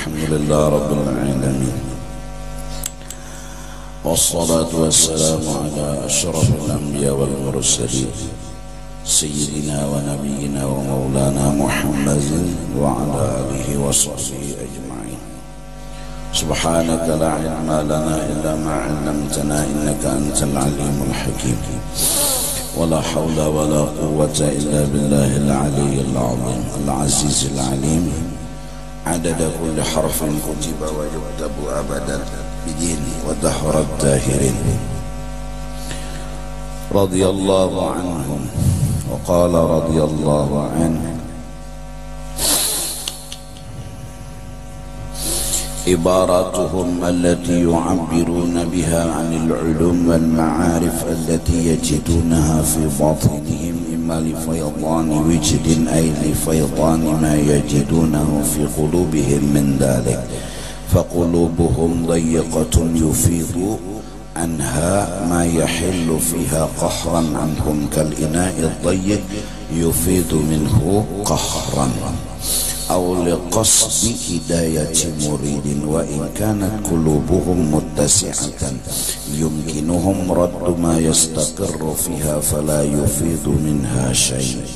Alhamdulillah Rabbil Alamin. Wassalatu wassalamu ala asyrafil anbiya wal mursalin Sayyidina wa nabiyyina wa maulana Muhammadin wa ala alihi wa sahbihi ajma'in. Subhanaka la ilma lana illa ma 'allamtana innaka antal alimul hakim. ولا حول ولا قوة إلا بالله العلي العظيم العزيز العليم. عدد كل حرف كتب ويكتب أبدا بدين ودهر الداهرين. رضي الله عنهم وقال رضي الله عنه عباراتهم التي يعبرون بها عن العلوم والمعارف التي يجدونها في باطنهم إما لفيضان وجد أي لفيضان ما يجدونه في قلوبهم من ذلك، فقلوبهم ضيقة يفيض عنها ما يحل فيها قهرا عنهم كالإناء الضيق يفيض منه قهرا، أو لقصد هداية مريد وإن كانت قلوبهم متسعة يمكنهم رد ما يستقر فيها فلا يفيد منها شيء.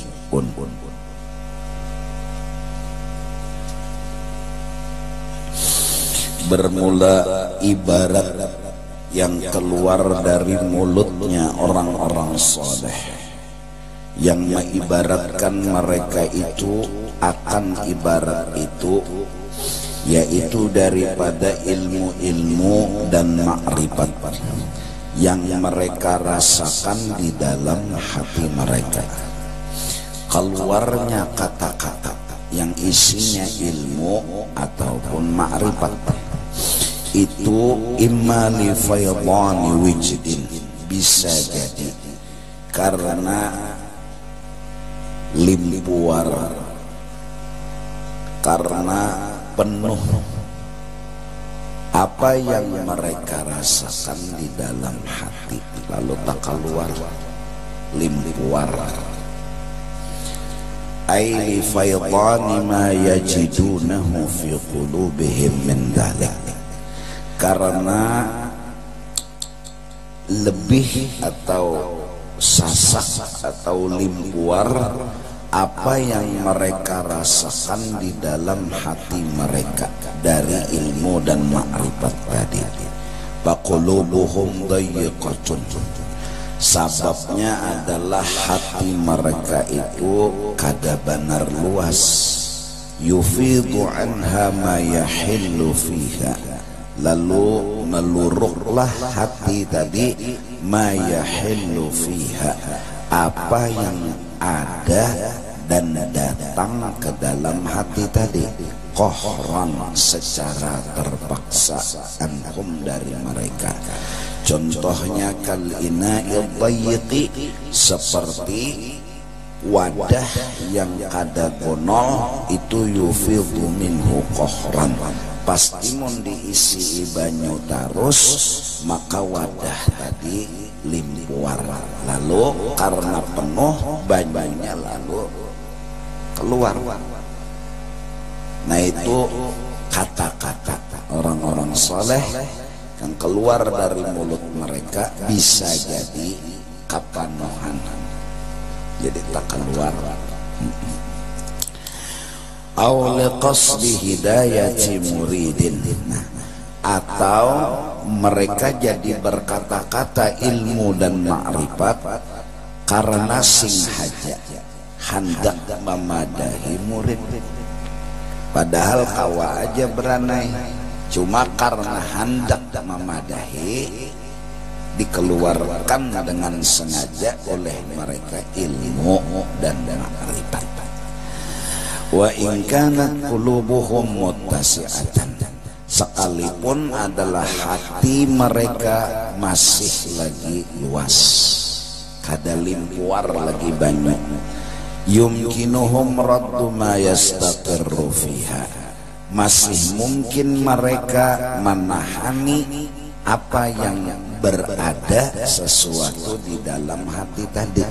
Bermula ibarat yang keluar dari mulutnya orang-orang saleh yang mengibaratkan mereka itu akan ibarat itu, yaitu daripada ilmu-ilmu dan makrifat yang mereka rasakan di dalam hati mereka. Keluarnya kata-kata yang isinya ilmu ataupun makrifat itu imma li faydani wijdin, bisa jadi karena limpuar, karena penuh apa yang mereka rasakan di dalam hati, lalu tak keluar limpuar. Ai faydani ma yajidunahu fi qulubihim min dzalik, karena lebih atau sasak atau limpuar apa yang mereka rasakan di dalam hati mereka dari ilmu dan makrifat tadi. Faqulubuhum dayiqatun, sababnya adalah hati mereka itu kada benar luas. Yufidu anha ma yahillu fiha, lalu meluruklah hati tadi ma yahillu fiha, apa yang ada dan datang ke dalam hati tadi, qahran secara terpaksa, anhum dari mereka. Contohnya kal ina'il dayyiqi, seperti wadah yang kada gonol itu yufidhu minhu qahran, pasti mun diisi banyu terus maka wadah tadi limpuar, lalu karena penuh banyaknya lalu keluar. Nah itu kata-kata orang-orang soleh yang keluar dari mulut mereka bisa jadi kapanuhan, jadi tak keluar. Aw liqasdi hidayati muridin, atau mereka jadi berkata-kata ilmu dan makrifat karena sengaja hendak memadahi murid, padahal kawa aja beranai, cuma karena hendak memadahi dikeluarkan dengan sengaja oleh mereka ilmu dan makrifat. Wa in kanat qulubuhum muttasi'atan, sekalipun adalah hati mereka masih lagi luas, kada limpuar lagi banyak. Yumkinuhum raddu ma yastaqirru fiha, masih mungkin mereka menahani apa yang berada sesuatu di dalam hati tadi.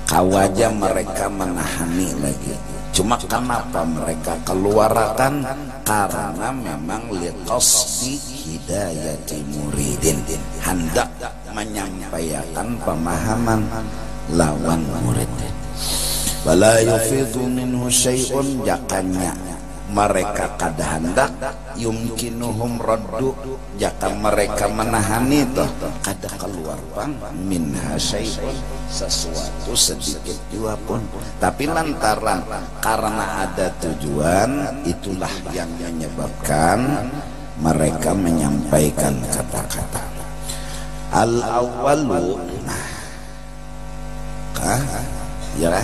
Kawaja mereka menahani lagi, Cuma kenapa mereka keluarkan? Karena memang liqasdi hidayati muridin, hendak menyampaikan pemahaman lawan murid. Wala yufidu minhu syai'un, jakanya mereka kada hendak yumkinuhum raddu, jaka mereka menahani toh kada keluar bang minha syai'un, sesuatu sedikit juga pun, tapi lantaran karena ada tujuan, itulah yang menyebabkan mereka menyampaikan kata-kata. Al-awwalu, ya,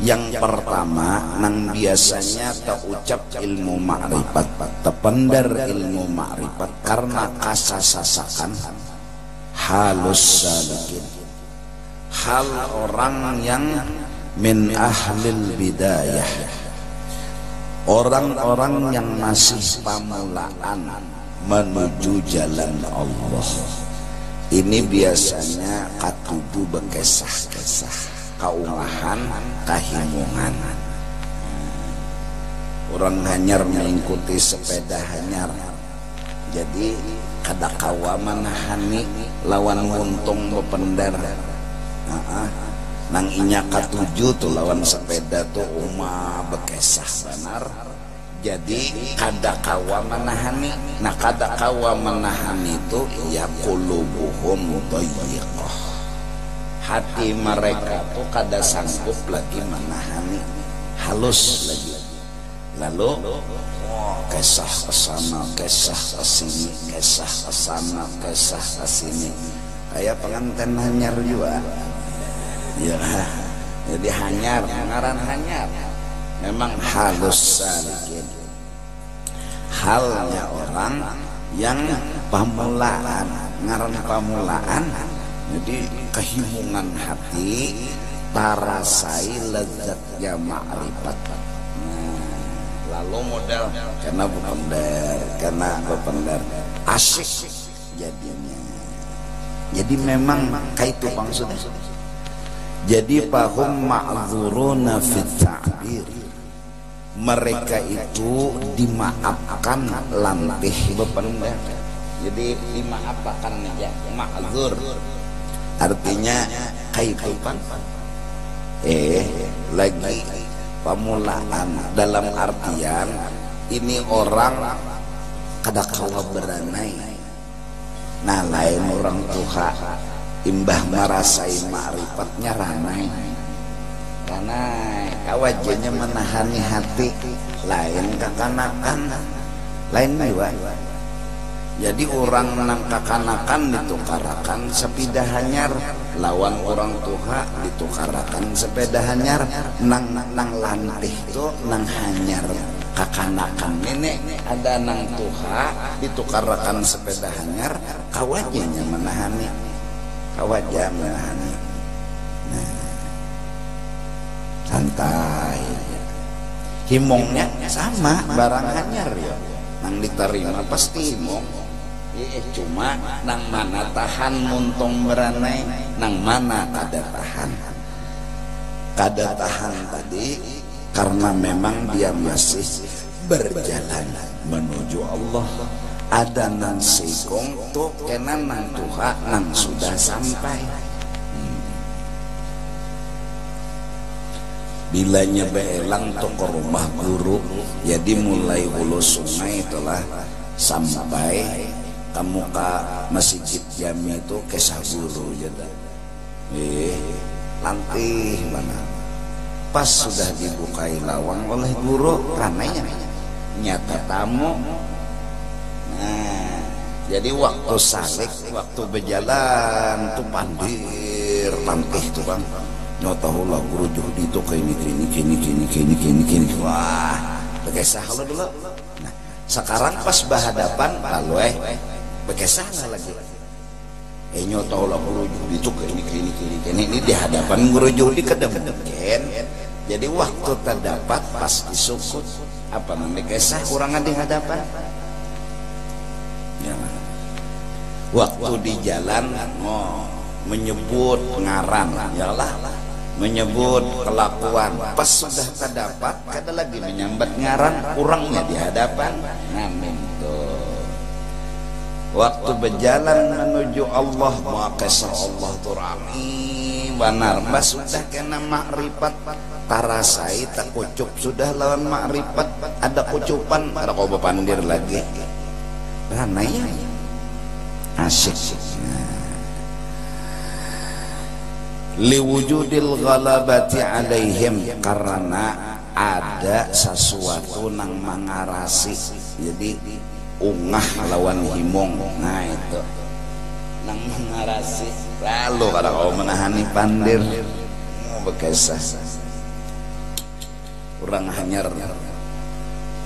yang pertama nang biasanya terucap ilmu ma'rifat, tependar ilmu ma'rifat karena kasasasakan halus salikin, hal orang yang min ahlil bidayah, orang-orang yang masih pamulaan menuju jalan Allah. Ini biasanya katubu bekesah-kesah, kaumahan, kahimungan. Orang hanyar mengikuti sepeda hanyar, jadi kada kawa manahani lawan untung bependar. Nang inya katuju tuh lawan sepeda tuh bekesah benar. Jadi kada kawa menahani. Nah kada kawa menahani itu ya qulubuhum dhayiqah, hati mereka tuh kada sanggup lagi menahani, halus lagi. Lalu kesah kesana, kesah kesini, kesah kesana, kesah kesini, kayak pengantin hanyar juga ya. Jadi hanyar, ngaran hanyar memang halus salikin, halnya orang yang pamulaan, ngaran pamulaan. Jadi kehimungan hati, tarasai lezatnya ma'rifat. Lalu model karena bependar asyik jadinya. Jadi memang kayak itu maksudnya. Jadi fahum ma'dzuruna fit ta'bir, mereka itu dimaafkan lantih bependar. Jadi dimaafkan aja, ma'dzur artinya kaipan lagi pamulaan, dalam artian ini orang kada kawa beranai. Nah lain orang tua imbah merasai ma'rifatnya ranai, karena kawajanya menahani hati, lain kekanakan, lain juga. Jadi orang nang kakanakan ditukarakan sepeda hanyar, lawan orang tua ditukarakan sepeda hanyar. Nang lantih itu nang hanyar kakanakan nenek, ada nang tua ditukarakan sepeda hanyar, kawajanya menahani, kawajah menahani. Nah, santai, himongnya sama barang hanyar ya, nang diterima pasti himong. Cuma nang mana tahan muntong beranai, nang mana kada tahan. Kada tahan tadi karena memang dia masih berjalan menuju Allah. Ada nang sikong tuh kena nang tuha nang sudah sampai. Bilanya beelang tuh ke rumah guru, jadi mulai hulu sungai itulah sampai ke muka masjid jami itu kesah guru jadi lantih mana. Pas sudah dibukai lawang oleh guru, ranainya nyata tamu. Nah jadi waktu salik, waktu berjalan tuh pandir lantih tuh bang, nyotahulah guru judi itu kini. Wah bekesah lo dulu. Nah sekarang pas berhadapan lalu bekesah lagi. Nyotahulah guru judi itu kini ini di hadapan guru judi kedemken. Jadi waktu terdapat pas disukut apa namanya bekesah kurangan di hadapan. Ya. Waktu di jalan menyebut ngaran, ya lah menyebut kelakuan, pas sudah terdapat kada lagi menyambat ngaran kurangnya di hadapan. Amin tuh. Waktu berjalan menuju Allah, maka Allah tuh rami benar. Mas sudah kena makrifat, tarasai tak kucup sudah lawan makrifat. Ada kucupan, ada kau pandir lagi. Karena ya asyik. Liwujudil ghalabati alaihim, karena ada sesuatu nang mengarasi, jadi ungah lawan himong. Nah itu nang mengarasi, lalu kalau kau menahani pandir mau bekesah orang hanyar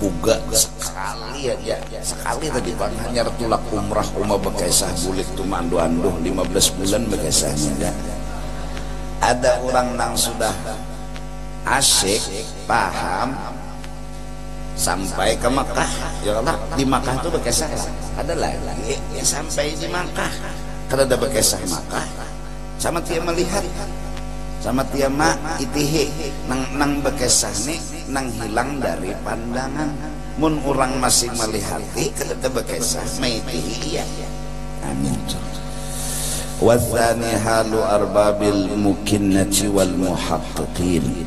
puga sekali aja, sekali tadi pan hanyar tulak umrah bekesah bulik tu mandu-anduh 15 bulan bekesahnya. Ada orang yang sudah asyik paham sampai ke Makkah, ya Allah, di Makkah itu bekesah ada lagi ya, sampai di Makkah kada ada bekesah Makkah sama dia melihat sama dia mak itihi nang bekesah nih nang hilang dari pandangan. Mun orang masih melihati kada ada bekesah maitihi ya. Amin. Wadzani halu arbabil mukinnati wal muhaqqiqin.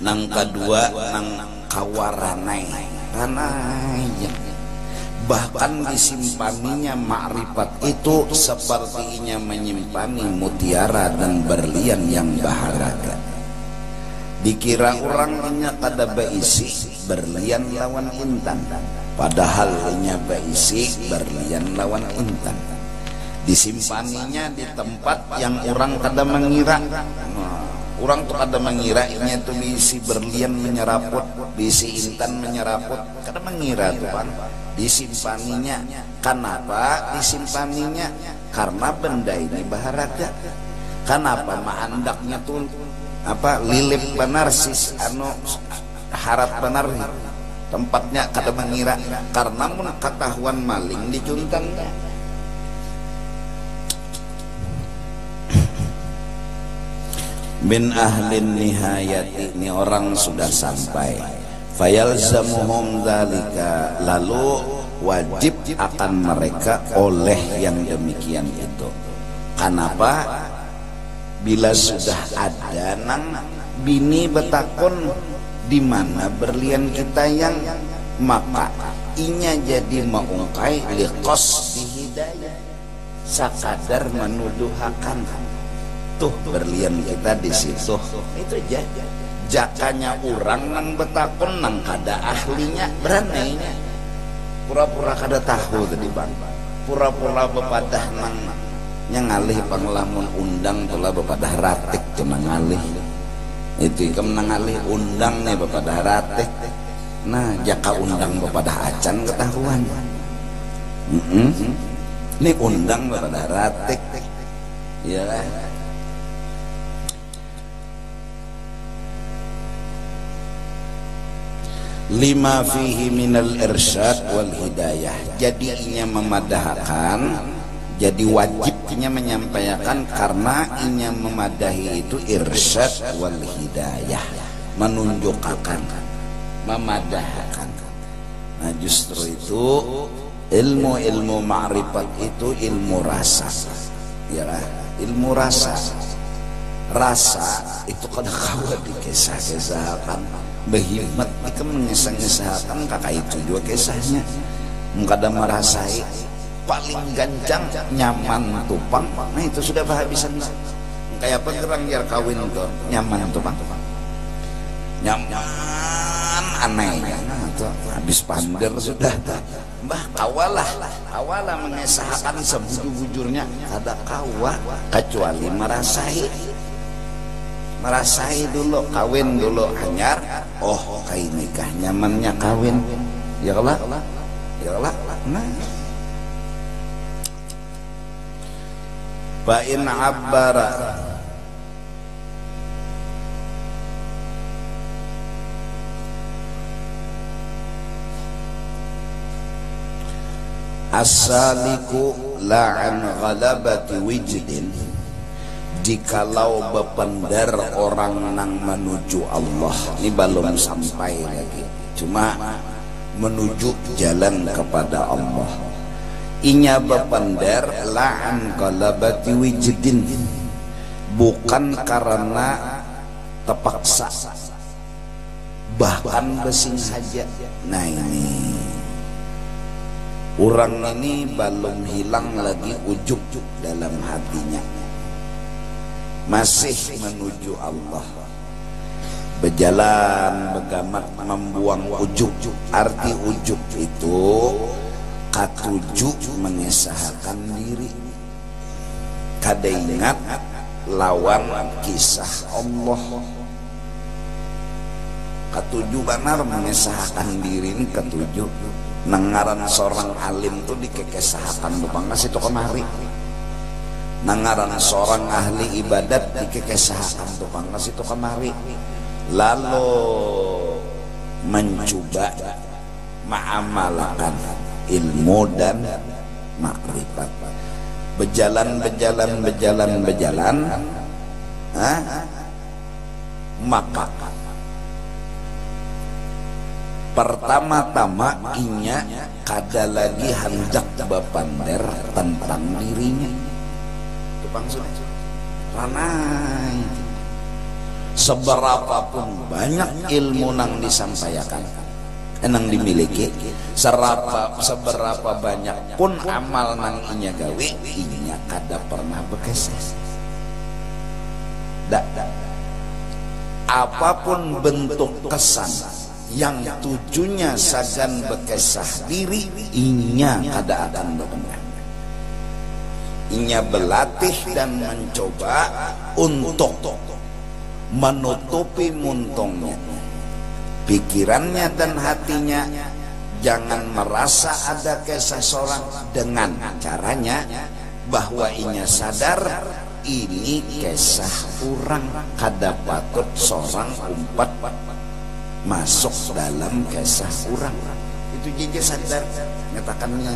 Nang kedua nang kawaranai ranai, bahkan disimpaninya makrifat itu sepertinya menyimpangi mutiara dan berlian yang berharga. Dikira orangnya kada berisi berlian lawan intan, padahal nya berisi berlian lawan intan. Disimpaninya di tempat yang orang kada mengira. Orang tuh kada mengira ini tuh diisi berlian menyeraput, diisi intan menyeraput, kada mengira tuh kan. Disimpaninya, kenapa disimpaninya? Karena benda ini berharga. Kenapa maandaknya tuh apa lilip benar sis anu harap benar tempatnya kada mengira, karena mun ketahuan maling dijuntangnya. Min ahlin nihayati, ini orang sudah sampai. Fayalzamuhum dzalika, lalu wajib akan mereka oleh yang demikian itu. Kenapa? Bila sudah ada nang bini betakon di mana berlian kita yang, maka inya jadi maungkai liqas dihidayah, sakadar menuduhakan tuh berlian kita di situ. Itu aja. Jakanya orang nang betakon nang kada ahlinya berani pura-pura kada tahu tadi bang, pura-pura bepadah nang nyangalih panglamun undang telah bepadah ratik cuma ngalih itu ikam nangalih undang nih bepadah ratik. Nah jaka undang bepadah acan ketahuan. Ini undang bepadah ratik ya. Lima fihi minal irsyad wal hidayah, jadinya memadahkan, jadi wajibnya menyampaikan karena inya memadahi itu irsyad wal hidayah, menunjukkan, memadahkan. Nah justru itu ilmu ma'rifat itu ilmu rasa, ya ilmu rasa. Rasa itu kada kawa dikisah-kisahkan. Berhikmat itu mengisah-ngisahkan kakak itu juga kisahnya. Mengkada merasai paling gancang nyaman tupang. Nah itu sudah kehabisan. Kayak apa gerang jar kawin tuh nyaman tupang. Nyaman aneh. Nah itu habis pander sudah. Mbah kawalah mengisahkan sebujur-bujurnya. Kada kawa kecuali merasai dulu, kawin dulu hanyar, oh kayak nikah nyamannya kawin, ya Allah, nah Fa'in abbara as-saliku la'an ghalabati wijdin, jikalau bepender orang nang menuju Allah, ini belum sampai lagi, cuma menuju jalan kepada Allah. Inya bepender la'an qalabati wijdin, bukan karena terpaksa, bahkan besing saja. Nah ini orang ini belum hilang lagi ujub dalam hatinya, masih menuju Allah, berjalan begamat membuang ujub. Arti ujub itu katuju mengesahkan diri, kada ingat lawan kisah Allah. Katuju benar mengesahkan diri ini katuju. Nangaran seorang alim tuh dikekesahkan lupa ngasih itu kemari. Nangaran seorang ahli ibadat dikekesahkan lupa ngasih itu kemari. Lalu mencoba mengamalkan ilmu dan makrifat, berjalan maka pertama-tama inya kada lagi hendak bepander tentang dirinya. Itu maksudnya ranai seberapapun banyak ilmu nang disampaikan, nang dimiliki, seberapa banyak pun amal nang inya gawe, inya kada pernah bekesah. Apapun bentuk kesan yang tujunya sagan bekesah diri, inya kada akan berkembang. Inya berlatih dan mencoba untuk menutupi muntungnya, pikirannya dan hatinya. Jangan merasa ada kisah seorang, dengan caranya bahwa inya sadar ini kisah orang, kada patut seorang umpat masuk dalam kisah orang. Itu jadi sadar ngatakannya,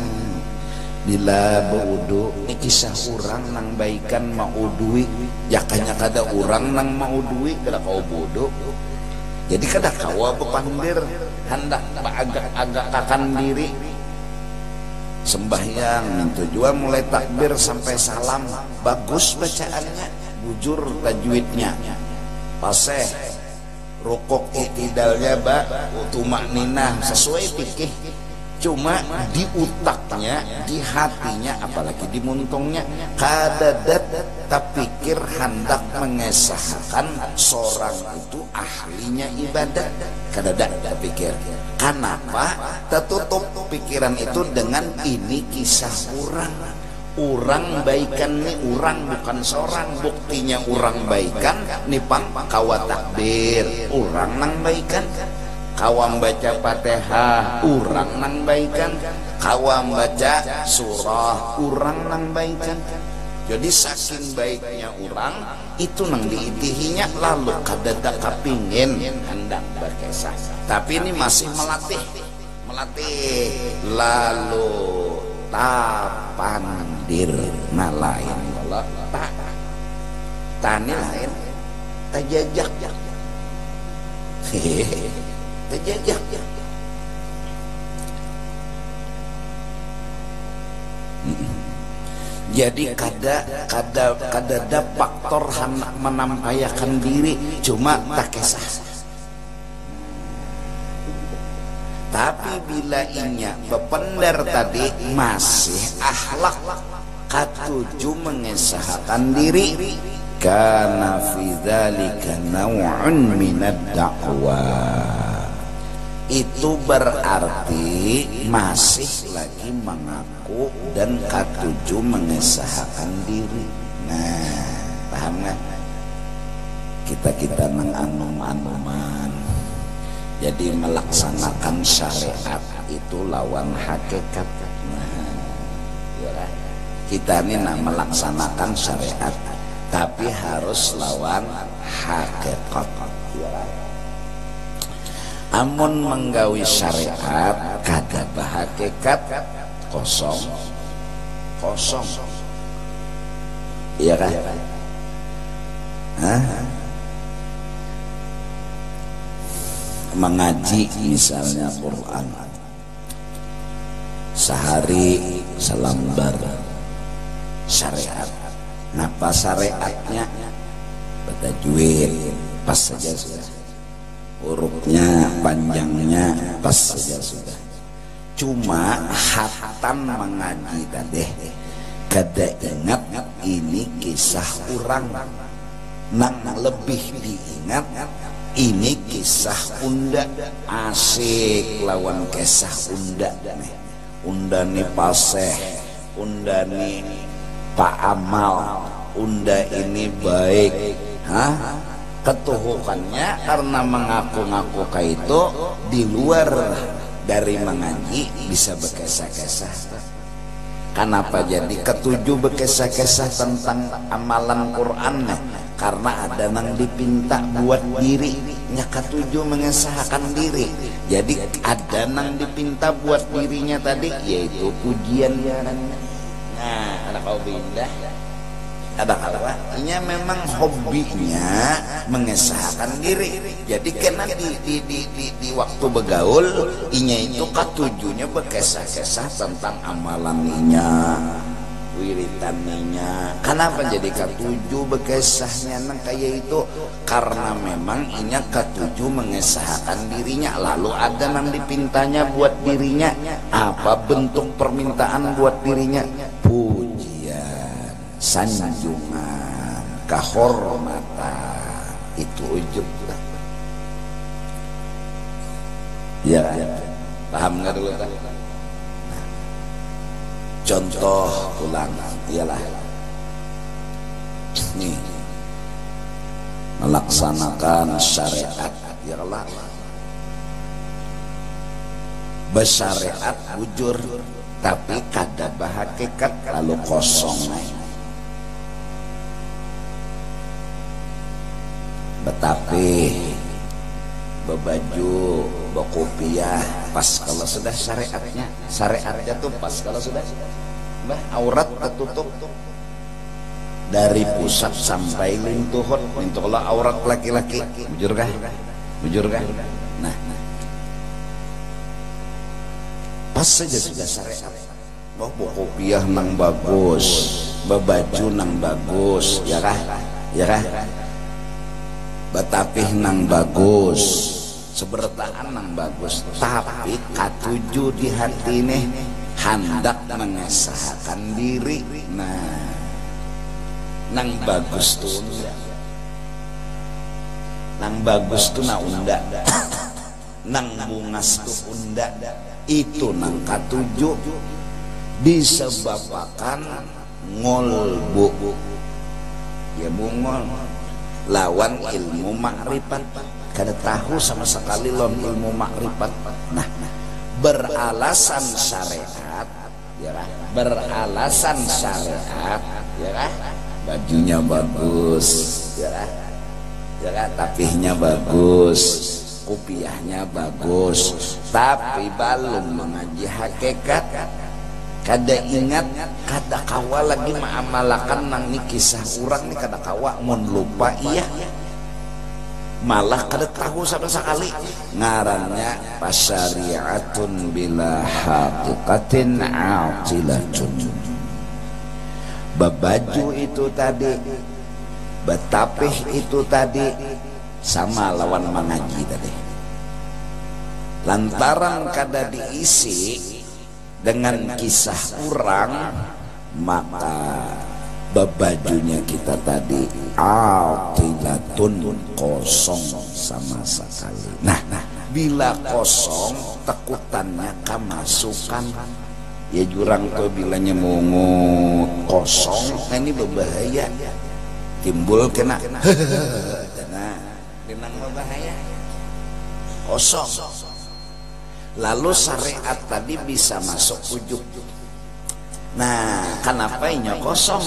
bila beudu ini kisah orang nang baikan mau duit, ya kanya kada orang nang mau duit kada kau bodoh. Jadi kada kawa bepandir hendak agak akan diri sembahyang tujuan mulai takbir sampai salam bagus bacaannya, bujur tajwidnya, paseh rukuk itidalnya tumak ninah sesuai fikih. Cuma di utaknya, di hatinya, apalagi di muntungnya kadadat terpikir hendak mengesahkan seorang itu ahlinya ibadat. Kadadat terpikir. Kenapa? Tertutup pikiran itu dengan ini kisah orang. Orang baikan nih orang bukan seorang. Buktinya orang baikan nipang kawa takbir, orang nang baikan. Kawam baca Fatihah, orang nang baikan. Kawam baca surah, orang nang baikan. Jadi saking baiknya orang itu nang diitihinya, lalu kadada kapingin hendak berkesah. Tapi ini masih melatih, lalu tapandir nah lain. Kalau tani lain, tajajak, tajajak. Jadi kada ada faktor hendak menampakkan diri, cuma tak kisah. Tapi bila inya bepender tadi masih akhlak, katuju mengesahkan diri, kana fi dzalika naw'un minad da'wah. Itu berarti masih lagi mengaku dan katuju mengesahkan diri. Nah, paham nggak? Kita nang anum-anuman. Jadi melaksanakan syariat itu lawan hakikat. Nah, ya, kita ini nak melaksanakan syariat, tapi harus lawan hakikat. Ya. Amun menggawi syariat kada bahakikat kosong, iya kan? Hah? Mengaji misalnya Quran sehari selembar syariat. Napa syariatnya? Tajwid pas saja sudah, hurufnya panjangnya pas saja sudah. Cuma hatam mengaji tadi kada ingat ini kisah orang, nang lebih diingat ini kisah unda. Asik lawan kisah unda nih. Unda nih paseh, unda nih Pak Amal, unda ini baik. Hah? Ketuhukannya karena mengaku-ngaku itu di luar dari mengaji bisa berkisah-kisah. Kenapa jadi ketujuh berkisah-kisah tentang amalan Quran? Karena ada yang dipinta buat dirinya, ketujuh mengesahkan diri. Jadi ada yang dipinta buat dirinya tadi, yaitu pujian. Nah, ada kau pindah, ada kalanya memang hobinya mengesahkan diri. Jadi kena di waktu begaul, inya itu ketujuhnya berkisah-kisah tentang amalannya, wiritannya. Kenapa jadi ketujuh berkisahnya nang kayak itu? Karena memang inya ketujuh mengesahkan dirinya. Lalu ada yang dipintanya buat dirinya. Apa bentuk permintaan buat dirinya? Pujian, sanjungan, kehormatan. Itu ujub. Ya, paham nggak dulu? Contoh ulang ialah nih, melaksanakan syariat. Ya Allah, bersyariat bujur tapi kada bahakikat, lalu kosong. Betapi bebaju berkopiah pas kalau sudah syariatnya tuh pas kalau sudah aurat tertutup dari pusat sampai lintuhut. Lintuhlah aurat laki-laki. Bujur kah? Nah, pas saja sudah syariat. Berkopiah nang bagus, bebaju nang bagus, ya kah? Betapih nang bagus, sebertaan nang bagus, tapi katuju di hati nih hendak mengesahkan diri. Nah, nang bagus tuh unda, nang bagus tuh na unda, nang bungas tuh unda. Itu nang katuju disebabkan ngolbu, ya bungol lawan ilmu makrifat. Kada tahu sama sekali lawan ilmu makrifat. Nah, beralasan syariat, ya kan? Beralasan syariat, ya kan? Bajunya bagus, ya kan? Ya kan? Tapihnya bagus, kopiahnya bagus, tapi belum mengaji hakikat. Kada ingat, kada kawa lagi mengamalkan nang ni kisah orang ni, kada kawa mun lupa iya. Malah kada tahu sama sekali. Ngarannya pasyariatun bila haqiqatin atilatun. Babaju itu tadi, betapih itu tadi, sama lawan mengaji tadi. Lantaran kada diisi dengan kisah orang, maka babajunya kita tadi atilatun, kosong sama sekali. Nah, bila kosong tekutannya kemasukan. Ya jurang tuh bilanya mungut kosong, nah ini berbahaya. Timbul kena dinang berbahaya kosong. Lalu syariat tadi bisa masuk ujub. Nah, kenapa inya kosong?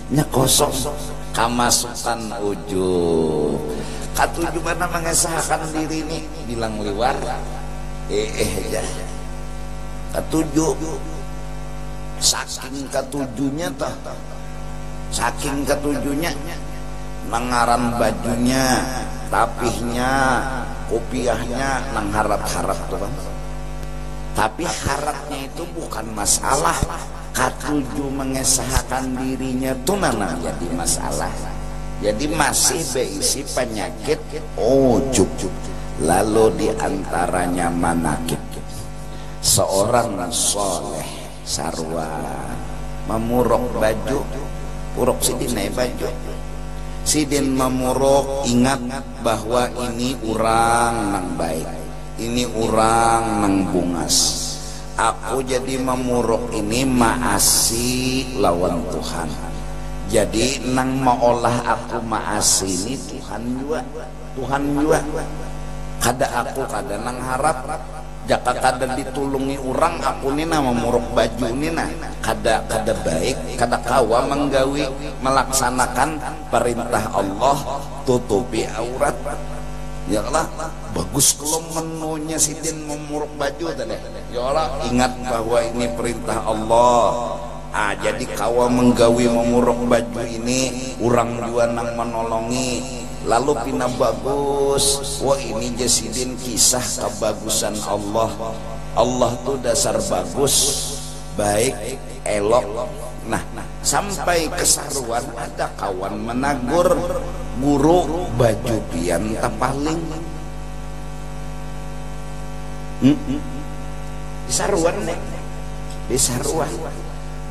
Nya kosong, kamasukan ujub. Katujuh mana mengesahkan diri ini, bilang liwar. Aja. Ketujuh, saking ketujuhnya toh, saking ketujuhnya nangaran bajunya, tapihnya, kopiahnya, nang harap-harap tuh kan. Tapi harapnya itu bukan masalah. Katuju mengesahkan dirinya tuh nana jadi masalah. Jadi masih berisi penyakit ujub. Lalu diantaranya manakib. Seorang soleh sarwa memuruk baju, puruk sidin naik baju. Sidin memuruk, ingat bahwa ini orang nang baik, ini orang nang bungas. Aku jadi memuruk ini maasi lawan Tuhan. Jadi nang maolah aku maasi ini Tuhan juga. Kada aku kada nang harap. Jaka kada ditulungi orang aku nina memuruk baju nina kada baik, kada kawa menggawi melaksanakan perintah Allah tutupi aurat. Ya Allah, bagus kalau menunya sidin memuruk baju tadi. Ya Allah, ingat bahwa ini perintah Allah. Jadi kawa menggawi memuruk baju ini orang juga nang menolongi. Lalu pina bagus. Wah ini jasidin kisah kebagusan Allah. Allah tuh dasar bagus, baik, elok. Nah, sampai kesaruan ada kawan menagur guru baju pian tapaling. Disaruan nih, disaruan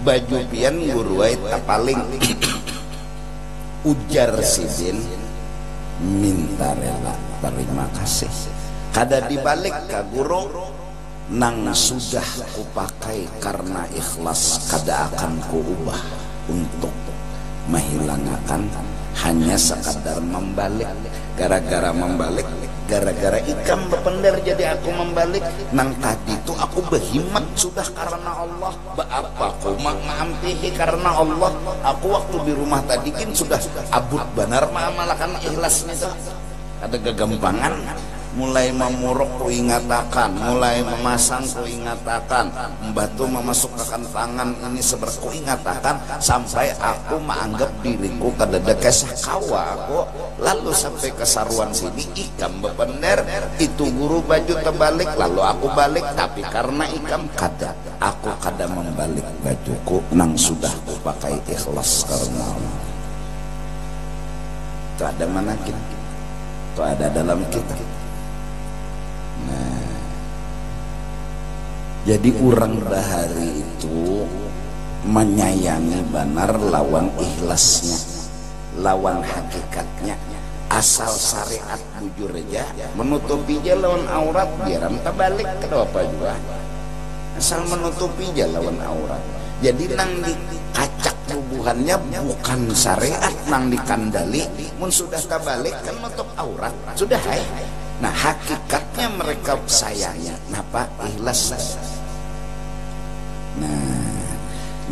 baju pian guru tapaling. Ujar sidin, minta rela terima kasih. Kada dibalik ke guru, nang sudah kupakai karena ikhlas kada akan kuubah untuk menghilangkan, hanya sekadar membalik. Gara-gara membalik, gara-gara ikam bepender jadi aku membalik. Nang tadi itu aku berhimat sudah karena Allah. Apa aku maampihi karena Allah. Aku waktu di rumah tadi kan sudah abut benar maamalakan ikhlasnya tuh. Ada kegampangan. Mulai memuruk ku ingatakan, mulai memasang ku ingatakan, membantu memasukkan tangan ini seperti ku ingatakan, sampai aku menganggap diriku kadada kesah kawa aku. Lalu sampai kesaruan sini ikam bepender itu guru baju terbalik, lalu aku balik. Tapi karena ikam kada, aku kada membalik bajuku nang sudah ku pakai ikhlas karena Allah. Itu ada mana kita, itu ada dalam kita. Nah, jadi orang bahari itu menyayangi benar lawan ikhlasnya, lawan hakikatnya. Asal syariat bujur aja, menutupi aja lawan aurat, biar entah balik ke apa juga. Asal menutupi aja lawan aurat. Jadi nang dikacak tubuhannya bukan syariat, nang dikandali. Mun sudah terbalik kan menutup aurat, sudah hai. Nah hakikatnya mereka sayangnya napa ikhlas. Nah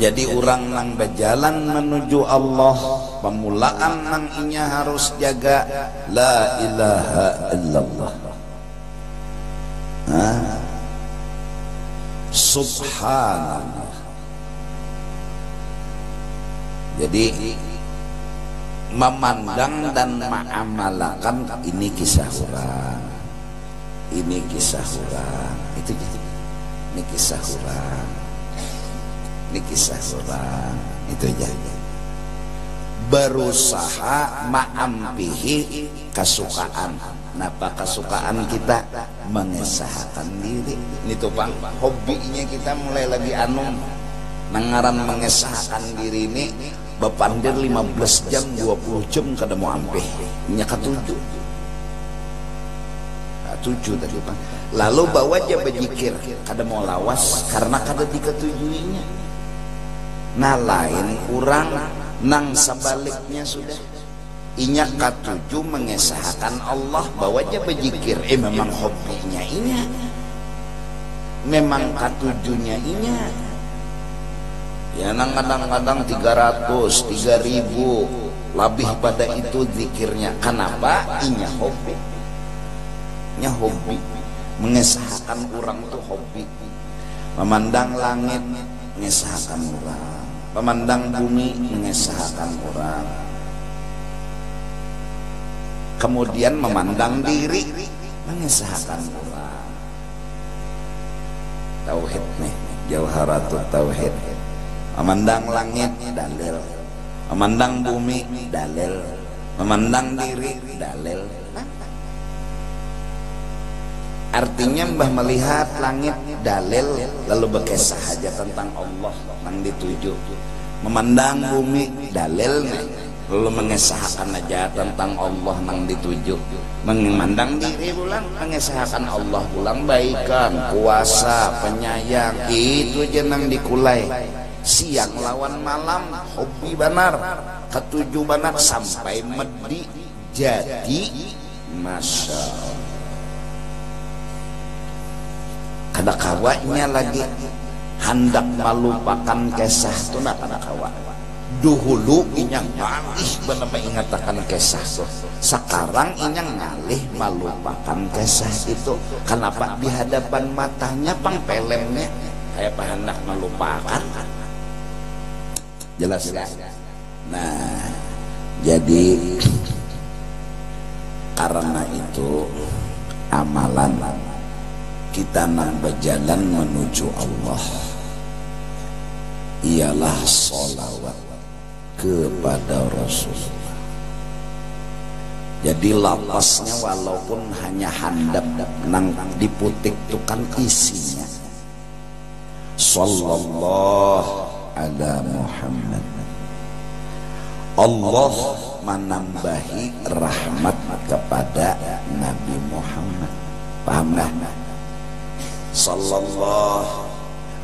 jadi orang nang berjalan menuju Allah, pemulaan nang inya harus jaga la ilaha illallah. Subhanallah. Jadi memandang dan mengamalkan ini kisah orang, ini kisah orang, itu jadi ini kisah orang, ini kisah orang, itu aja. Berusaha maampihi kesukaan. Napa kesukaan kita? Mengesahkan diri. Ini tuh bang, hobinya kita mulai lagi nangaran mengesahkan diri ini. Bepandir 15 jam 20 jam kada mau ampih nya ketujuh tadi bang. Lalu bawa aja berzikir kada mau lawas karena kada diketujuinya. Nah lain kurang nang sebaliknya sudah inya ketujuh mengesahkan Allah, bawa aja berzikir. Memang hobinya inya, memang ketujuhnya inya. Ya nang kadang-kadang 300, 3000 lebih pada itu zikirnya. Kenapa? Inya hobi. Inya hobi. Mengesahkan orang tuh hobi. Memandang langit mengesahkan orang. Memandang bumi mengesahkan orang. kemudian memandang diri, mengesahkan ulang. Tauhid nih, Jauharatut Tauhid. Memandang langit, dalil. Memandang bumi, dalil. Memandang diri, dalil. Artinya mbah melihat langit, dalil, lalu berkisah aja tentang Allah yang dituju. Memandang bumi, dalil, lalu mengesahkan aja tentang Allah yang dituju. Memandang diri pulang, mengesahkan Allah pulang, baikan, kuasa, penyayang, itu aja yang dikulai. Siang lawan malam, hobi benar, ketujuh benar, sampai medi jadi. Masya Allah. Kada kawanya lagi hendak melupakan kisah itu nak kada kawa. Dahulu inyang ngalih benar mengatakan kisah itu. Sekarang inyang ngalih melupakan kisah itu. Kenapa di hadapan matanya pang pelemnya kayak hendak melupakan? Jelas ya? Nah, jadi karena itu amalan kita nak berjalan menuju Allah ialah sholawat kepada Rasulullah. Jadi lapasnya walaupun hanya handap nang diputik itu kan isinya sallallahu ala Muhammad. Allah menambahi rahmat kepada Nabi Muhammad. Paham nggak? Sallallahu,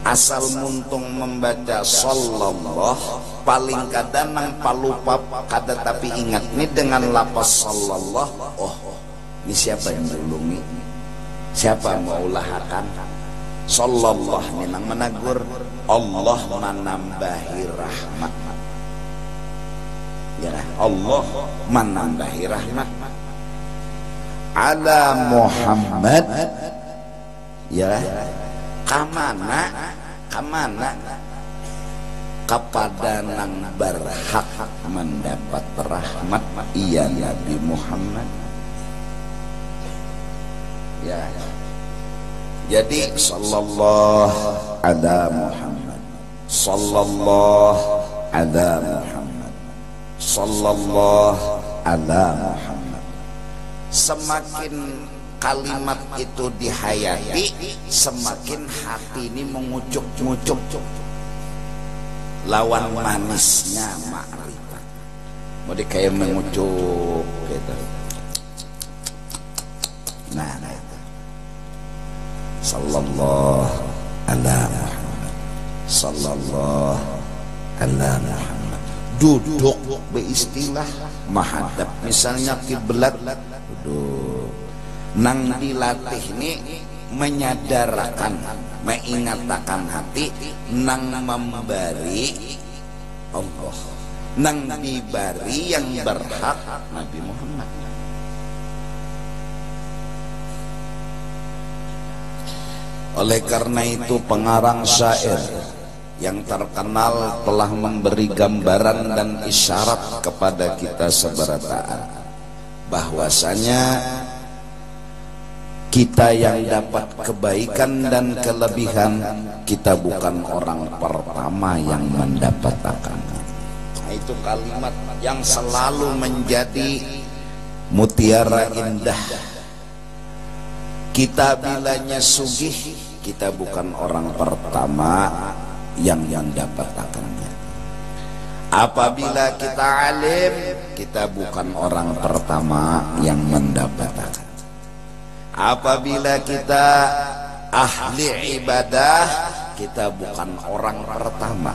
asal muntung membaca sallallahu paling kadang nang palupa kada, tapi ingat nih dengan lapas sallallahu. Oh, ini siapa yang melindungi, siapa mau ulahakan? Sallallahu ini nang menagur Allah menambahi rahmat. Ya, Allah menambahi rahmat ala Muhammad. Ya, kamana kepada nang berhak mendapat rahmat, ia Nabi Muhammad. Ya, jadi sallallahu ala Muhammad, sallallahu ala Muhammad, sallallahu ala Muhammad. Semakin kalimat itu dihayati, semakin hati ini mengucuk-ngucuk lawan manisnya ma'rifat. Mau kayak mengucuk gitu. Nah, sallallahu ala Muhammad, sallallahu ala Muhammad. Duduk beristilah menghadap misalnya kiblat, duduk. Nang dilatih ini menyadarkan, mengingatkan hati, nang memberi Allah, nang diberi yang berhak Nabi Muhammad. Oleh karena itu pengarang syair yang terkenal telah memberi gambaran dan isyarat kepada kita seberataan bahwasanya kita yang dapat kebaikan dan kelebihan, kita bukan orang pertama yang mendapatkannya. Nah, itu kalimat yang selalu menjadi mutiara indah. Kita bilanya sugih, kita bukan orang pertama yang mendapatkannya. Apabila kita alim, kita bukan orang pertama yang mendapatkan. Apabila kita ahli ibadah, kita bukan orang pertama.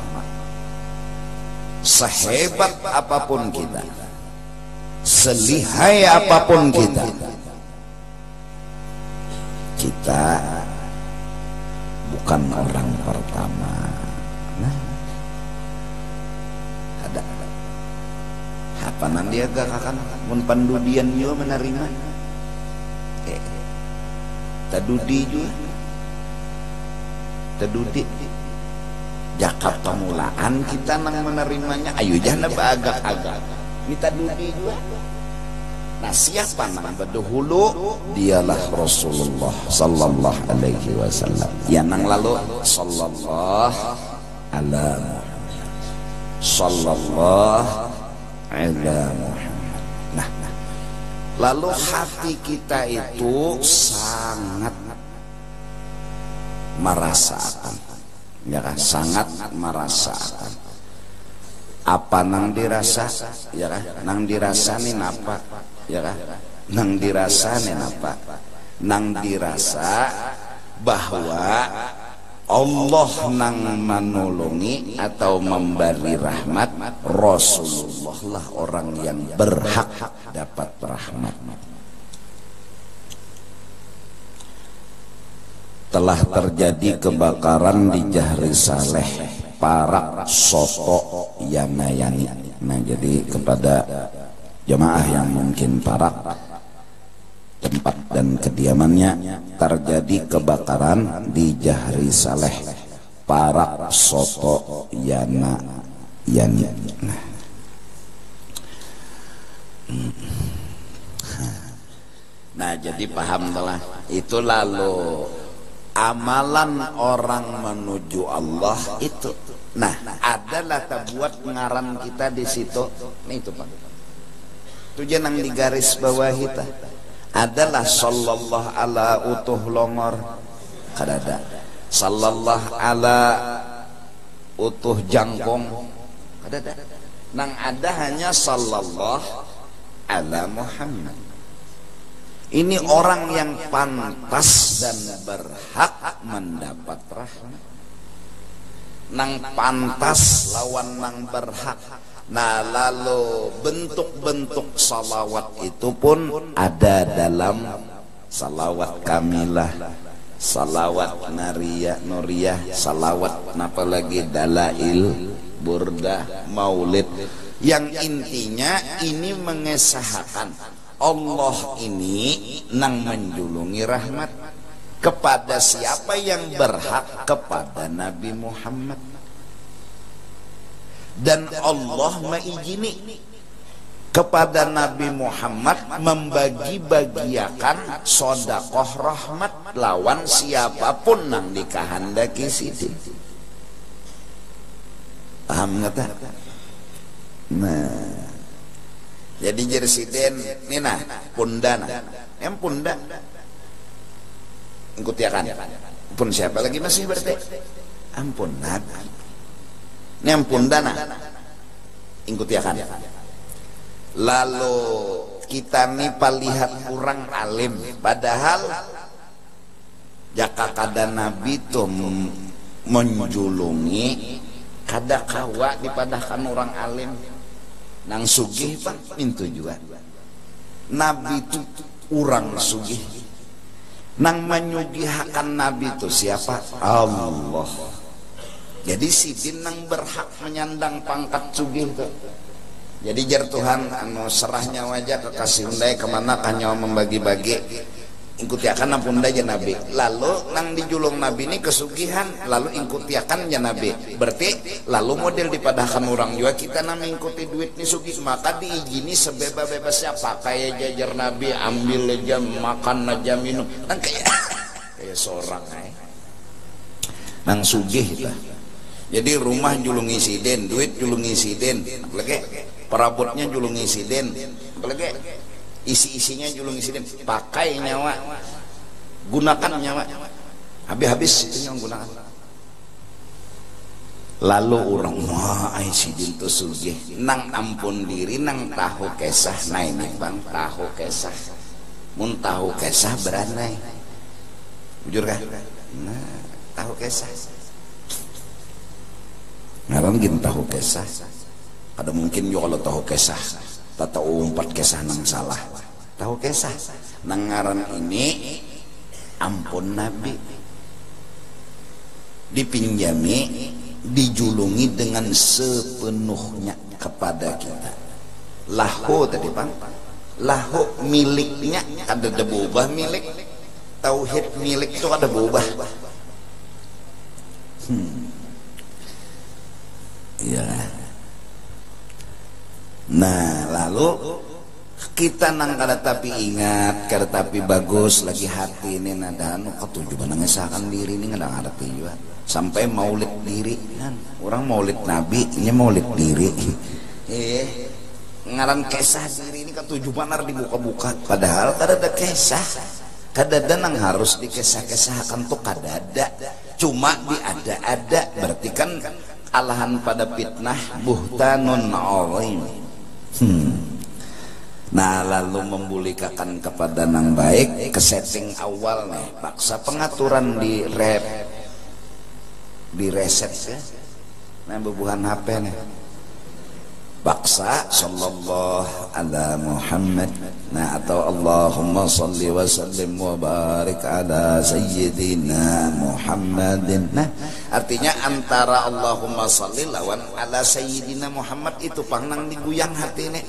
Sehebat apapun kita, selihai apapun kita, kita bukan orang pertama. Nah, ada apa nanti agak akan menpandudian yo menerima tadudi juga tadudi jakap pemulaan kita nang menerimanya ayo jangan agak-agak minta dudi juga Nah, siapa nang berdahulu? Dialah Rasulullah sallallahu alaihi wasallam. Ya nang lalu sallallahu ala sallallahu ala Muhammad. Nah, lalu hati kita itu sangat merasakan, ya kan? Sangat merasakan. Apa nang dirasa, ya kan? Nang dirasain apa, ya kan? Nang dirasain apa? Nang dirasa bahwa Allah nang menolongi atau memberi rahmat, Rasulullah lah orang yang berhak dapat rahmat. Telah terjadi kebakaran di Jahri Saleh, Parak, Soto, Yamayani. Nah, jadi kepada jemaah yang mungkin Parak tempat dan kediamannya, terjadi kebakaran di Jahri Saleh, Parak, Soto, Yamayani. Nah, jadi paham telah itu. Lalu amalan orang menuju Allah itu, nah adalah buat ngaran kita di situ. Nih itu Pak, itu jangan di garis bawah kita adalah sallallahu ala utuh longor kadada, sallallahu ala utuh jangkong kadada. Nang ada hanya sallallahu ala Muhammad. Ini orang yang pantas dan berhak mendapat rahmat. Nang pantas lawan nang berhak. Nah, lalu bentuk-bentuk salawat itu pun ada dalam salawat kamilah, salawat nuriyah, salawat apalagi dalail, burdah, maulid. Yang intinya ini mengesahkan Allah ini nang menjulungi rahmat kepada siapa yang berhak, kepada Nabi Muhammad. Dan Allah mengizini kepada Nabi Muhammad membagi-bagiakan sodakoh rahmat lawan siapapun nang dikahandaki sidi. Paham nggak tak? Nah, jadi jersiden nina pundana em punda ikut ya kan pun siapa lagi masih berarti ampun nabi ini em pundana ikut ya kan. Lalu kita nih lihat kurang alim, padahal jaka kada nabi tuh menjulungi kada kawa dipadahkan orang alim. Nang sugih Pak itu juga Nabi itu orang sugih. Nang menyugihakan Nabi itu siapa? Allah. Jadi sidin nang berhak menyandang pangkat sugih itu. Jadi jar Tuhan anu serahnya wajah kekasih undai kemana kanyawa membagi-bagi ingkutiakan ampun aja Nabi. Lalu nang dijulung Nabi ini kesugihan, lalu ingkutiakan ya Nabi. Berarti lalu model dipadahkan orang juga kita nama ingkuti duit ini sugih, maka diizini sebebas-bebasnya pakai jajar Nabi, ambil aja makan aja minum. Nang kayak seorang nang sugih kita. Jadi rumah julungi siden, duit julungi siden, apalagi perabotnya julungi siden, apalagi isi-isinya julung isiden, pakai nyawa, gunakan nyawa, habis-habis itu yang gunakan. Lalu orang wah isidin tuh sugih, nang ampun diri, nang tahu kesah, nah ini bang tahu kesah, mun tahu kesah beranai, jujur kan? Nah tahu kesah, ngaran gini tahu kesah, ada mungkin juga kalau tahu kesah. Tata umpat kesah nang salah, tahu kesah nang ngaran ini ampun Nabi dipinjami, dijulungi dengan sepenuhnya kepada kita. Lahu tadi bang, lahu miliknya ada berubah milik, tauhid milik itu ada berubah. Ya. Nah lalu kita nang kada tapi ingat, kada tapi bagus lagi hati ini nada anu ketujuan mengesahkan diri ini nggak ngerti juga sampai maulid diri kan orang maulid nabi ini maulid diri ngaran kesah diri ini ketujuan harus dibuka-buka padahal kada ada kesah kada ada nang harus dikesah-kesahkan tuh kada ada cuma diada-ada berarti kan alahan pada fitnah buhtanun azim. Nah lalu membulikakan kepada nang baik ke setting awal nih paksa pengaturan di reset ya nah bubuhan HP nih paksa sallallahu ala Muhammad nah atau Allahumma salli wa sallim wa barik ala sayyidina Muhammadin nah artinya antara Allahumma salli lawan ala sayyidina Muhammad itu pangnang diguyang hati nih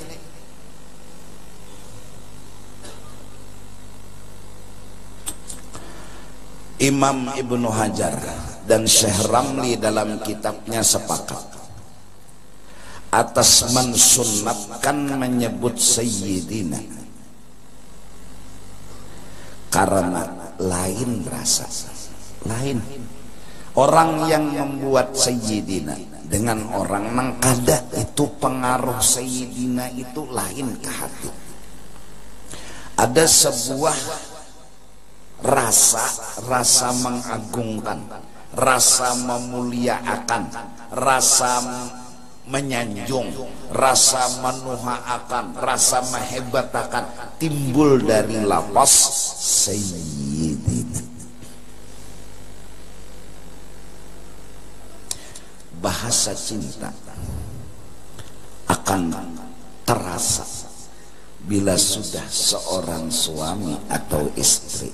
Imam Ibnu Hajar dan Syekh Ramli dalam kitabnya sepakat atas mensunnatkan menyebut Sayyidina karena lain rasa lain orang yang membuat Sayyidina dengan orang nang kada itu pengaruh Sayyidina itu lain ke hati ada sebuah rasa mengagungkan, rasa memuliakan, rasa menyanjung, rasa menuhaakan, rasa mehebatakan timbul dari lafaz Sayyidina. Bahasa cinta akan terasa bila sudah seorang suami atau istri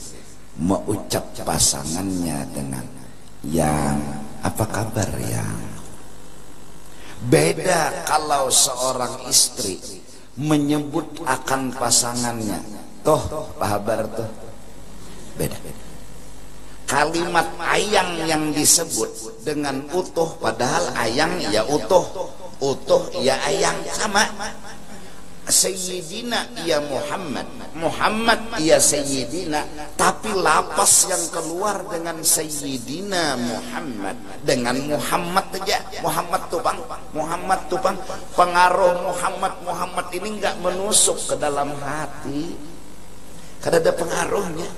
mengucap pasangannya dengan yang apa kabar yang beda kalau seorang istri menyebut akan pasangannya toh kabar tuh beda kalimat ayang yang disebut dengan utuh padahal ayang ya utuh ya ayang sama Sayyidina ya Muhammad Muhammad ya Sayyidina tapi lapas yang keluar dengan Sayyidina Muhammad dengan Muhammad aja Muhammad tupang pengaruh Muhammad ini enggak menusuk ke dalam hati kada ada pengaruhnya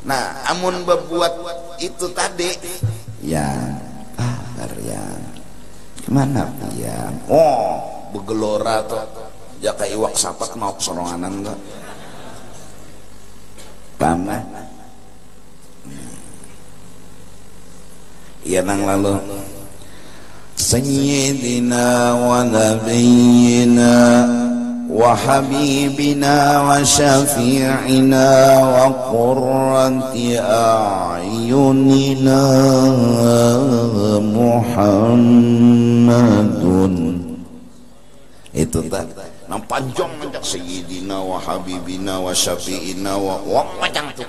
nah amun berbuat itu tadi ya gimana ya begelora tuh ya kayak iwak sapat mau kesoronganan enggak paham lah iya nang lalu Sayyidina wa Nabiyyina wa Habibina wa Syafi'ina wa Qurrati a'yunina Muhammadun itu tadi nang panjang menjak Sayyidina wa Habibina wa Syafi'ina wa panjang tuh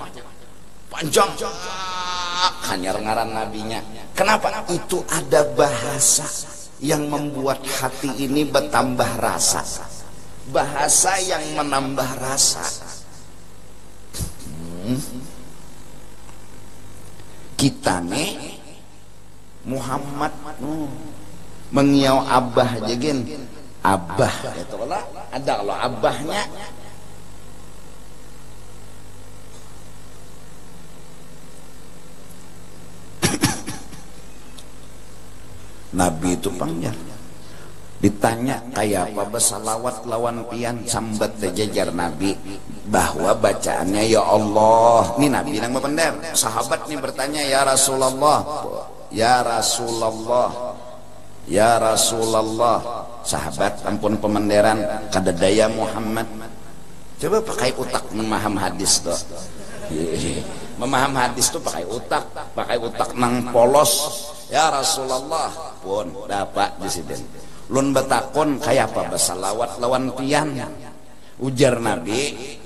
panjang hanya ngaran nabinya kenapa itu ada bahasa yang membuat hati ini bertambah rasa bahasa yang menambah rasa kita nih Muhammad mengiau abah jegin abah itu lah ada kalau abahnya Nabi itu panjang ditanya kayak apa bersalawat lawan pian sambat terjajar Nabi bahwa bacaannya ya Allah ini Nabi yang berpendar sahabat nih bertanya ya Rasulullah sahabat ampun pemenderan kadadaya Muhammad coba pakai utak memaham hadis tuh memaham hadis tuh pakai utak nang polos ya Rasulullah pun dapat disiden lun betakon kayak apa basalawat lawan pian ujar Nabi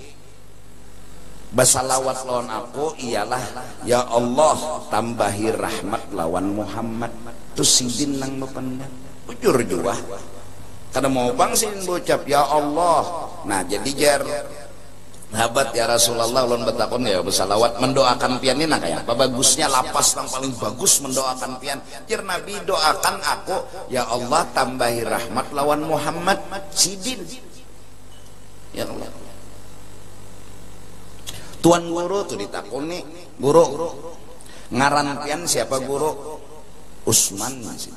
basalawat lawan aku ialah ya Allah tambahi rahmat lawan Muhammad terus sidin nang mependang ujur juga kada mau bang sidin bocap ya Allah Nah jadi jar sahabat ya Rasulullah ulun betakun ya bersalawat mendoakan pian ini kayak apa bagusnya lapas yang paling bagus mendoakan pian jar Nabi doakan aku ya Allah tambahi rahmat lawan Muhammad sidin ya Allah. Tuan guru tuh ditakuni guru ngaran pian siapa guru Usman masih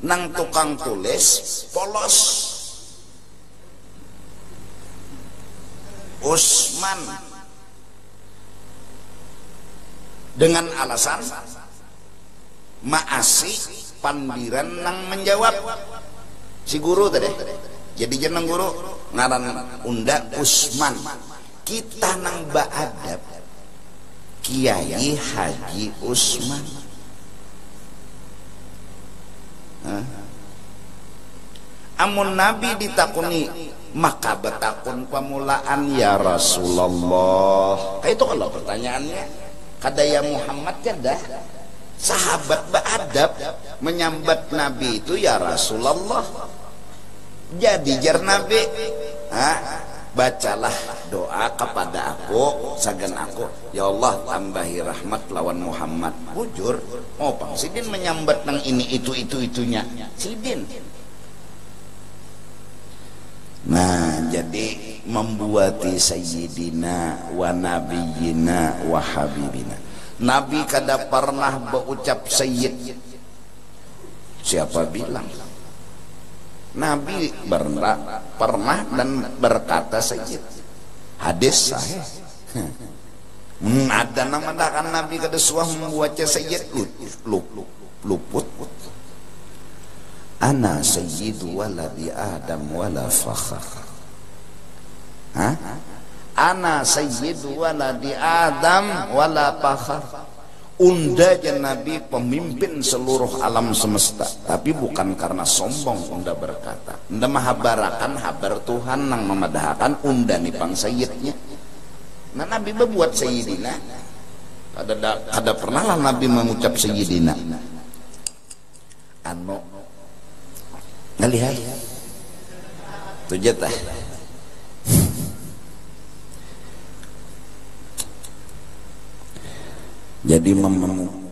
nang tukang tulis polos Usman dengan alasan maasi pandiran nang menjawab si guru tadi jadi jeneng guru ngaran unda Usman kita nang baadab Kiai Haji Usman amun Nabi ditakuni maka betakun pemulaan ya Rasulullah itu kalau pertanyaannya kada ya Muhammad kada sahabat beradab menyambat Nabi itu ya Rasulullah jadi jar Nabi bacalah doa kepada aku sagan aku ya Allah tambahi rahmat lawan Muhammad bujur pang sidin menyambat nang ini itunya sidin. Nah jadi membuati sayyidina wa nabiyina wa habibina Nabi kada pernah berucap sayyid siapa bilang Nabi pernah dan berkata sayyid hadis sahih ada nama kan Nabi kada suah membaca sayyid luput ana sayyidu waladi Adam wala fakhar ana sayyidu waladi Adam wala fakhar unda jan Nabi pemimpin seluruh alam semesta tapi bukan karena sombong unda berkata unda mahabarakan habar Tuhan nang memadahkan unda nipang sayyidnya nah Nabi berbuat sayyidina kada pernah lah Nabi mengucap sayyidina ngelihat tujat jadi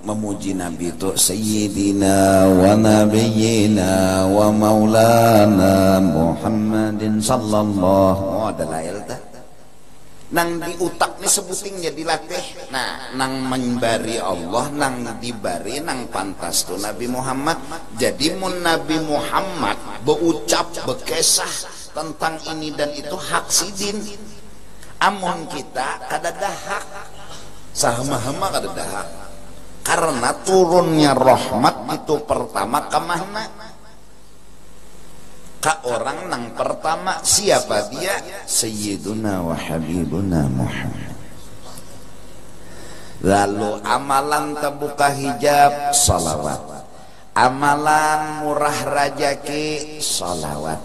memuji Nabi itu sayyidina wa nabiyyina wa maulana Muhammadin sallallahu alaihi wasallam nang di utak ni sebuting jadi latih nah nang membari Allah nang dibari nang pantas tu Nabi Muhammad jadi mun Nabi Muhammad berucap bekesah tentang ini dan itu hak sidin amun kita kada hak sahama-hama kada hak karena turunnya rahmat itu pertama kemana ka orang nang pertama siapa dia sayyiduna wa habibuna Muhammad lalu amalan terbuka hijab salawat amalan murah rajaki salawat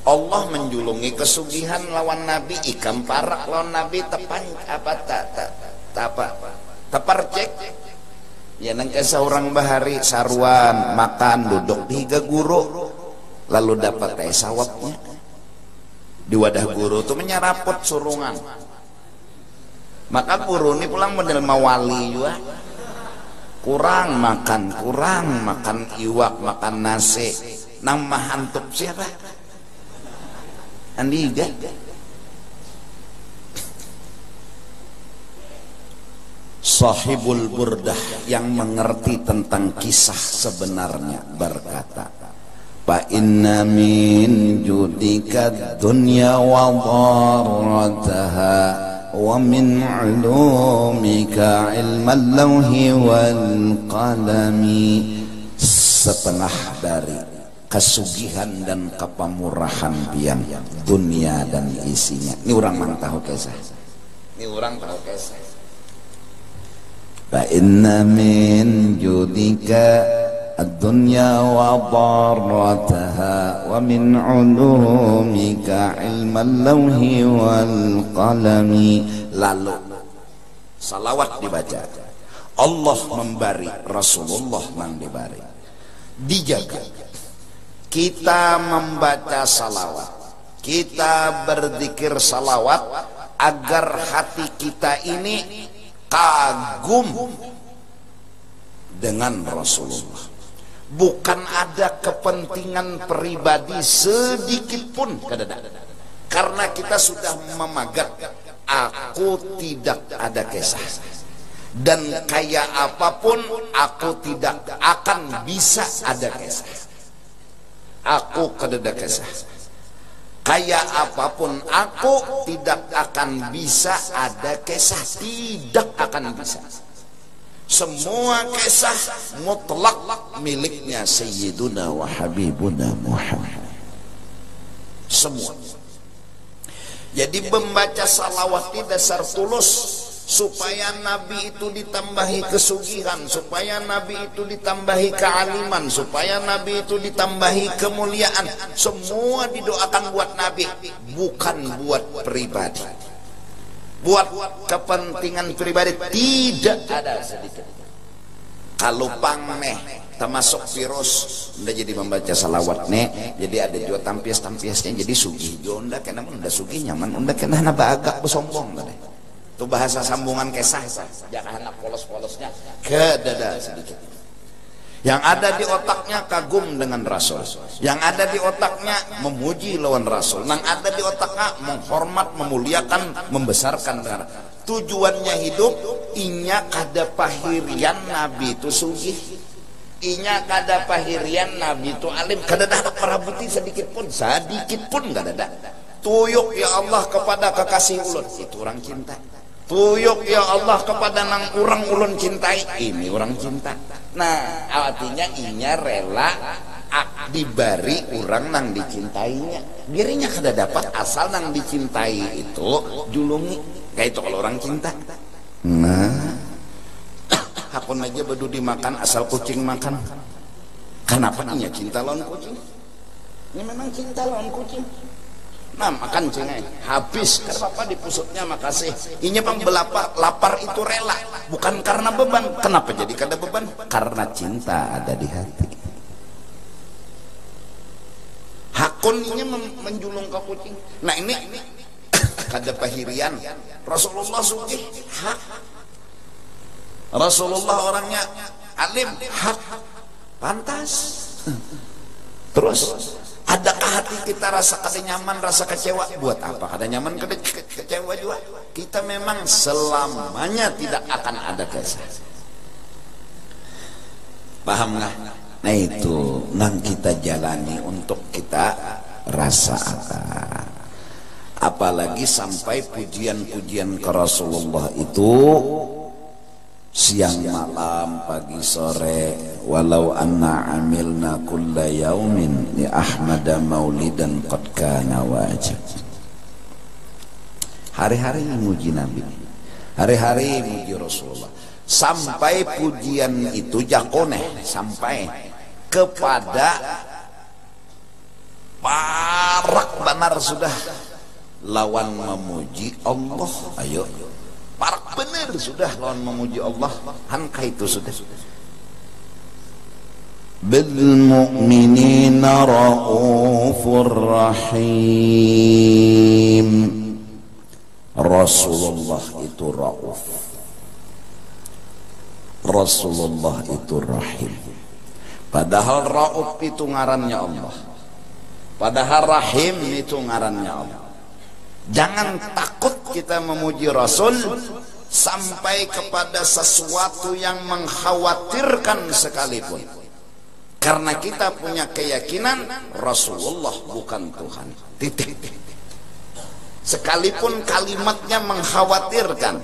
Allah menjulungi kesugihan lawan Nabi ikam parak lawan Nabi tepan apa teparcek ya nang seorang bahari saruan makan duduk di higa guru lalu dapat teh sawapnya di wadah guru tuh menyeraput surungan maka guru ini pulang model mawali juga kurang makan iwak makan nasi nang mahantup siapa Andiga Sahibul Burdah yang mengerti tentang kisah sebenarnya berkata fa inna min judika dunya wa dharrataha wa min ulumika ilmal lawhi wal qalami setengah dari kesugihan dan kepamurahan biang dunia dan isinya ini orang mang tahu kisah fa inna min judika الدنيا وضارتها ومن علومك علم اللوح والقلم lalu salawat dibaca Allah memberi Rasulullah yang diberi dijaga kita membaca salawat kita berzikir salawat agar hati kita ini kagum dengan Rasulullah. Bukan ada kepentingan pribadi sedikit pun kadada. Karena kita sudah memagat, aku tidak ada kisah. Dan kayak apapun aku tidak akan bisa ada kisah. Aku kadada kisah. Kayak apapun aku tidak akan bisa ada kisah. Tidak akan bisa. Semua kisah mutlak miliknya Sayyiduna wa Habibuna Muhammad. Semua. Jadi membaca salawat ini dasar tulus, supaya Nabi itu ditambahi kesugihan, supaya Nabi itu ditambahi kealiman, supaya Nabi itu ditambahi kemuliaan. Semua didoakan buat Nabi, bukan buat pribadi. Buat kepentingan pribadi tidak ada sedikit. Kalau pangmeh termasuk virus udah jadi membaca salawat nih, jadi ada juga tampias-tampiasnya jadi sugih. Jo unda kena udah sugih nyaman, unda kena naba agak bersombong tadi. Itu bahasa sambungan kesah, jangan anak polos-polosnya ke dada sedikit. Yang ada di otaknya kagum dengan Rasul, yang ada di otaknya memuji lawan Rasul, yang ada di otaknya menghormat, memuliakan, membesarkan. Tujuannya hidup inya kada pahirian Nabi itu sugih, inya kada pahirian Nabi itu alim, kada ada parabuti sedikit pun kada ada. Tuyuk ya Allah kepada kekasih ulun, itu orang cinta. Tuyuk ya Allah kepada nang orang ulun cintai, ini orang cinta. Nah artinya inya rela dibari orang nang dicintainya. Dirinya kada dapat asal nang dicintai itu julungi. Kayak itu kalau orang cinta. Nah hakun aja bedu dimakan asal kucing makan. Kenapa inya cinta lawan kucing? Ini memang cinta lawan kucing. Nah makan cengai habis kenapa di pusutnya makasih. Inya bang lapar itu rela, bukan karena beban. Kenapa jadi kada beban? Karena cinta ada di hati. Hakun inya menjulung ke kucing. Nah ini kada pahirian. Rasulullah sugih hak. Rasulullah orangnya alim hak, pantas. Terus adakah hati kita rasa kada nyaman, rasa kecewa? Buat apa kada nyaman, kada kecewa juga? Kita memang selamanya tidak akan ada kisah. Paham nggak? Nah itu nang kita jalani untuk kita rasakan. Apalagi sampai pujian-pujian ke Rasulullah itu siang malam pagi sore, walau anna amilna kulla yaumin li ahmada maulidan qad kana wajib. Hari-hari muji Nabi, hari-hari muji Rasulullah, sampai pujian itu jakoneh sampai kepada parak benar sudah lawan memuji Allah. Ayo parak benar sudah lawan memuji Allah, hangka itu sudah. Bil mu'minina raufur rahim. Rasulullah itu rauf, Rasulullah itu rahim. Padahal rauf itu ngarannya Allah, padahal rahim itu ngarannya Allah. Jangan takut kita memuji Rasul sampai kepada sesuatu yang mengkhawatirkan sekalipun. Karena kita punya keyakinan Rasulullah bukan Tuhan. Titik. Sekalipun kalimatnya mengkhawatirkan,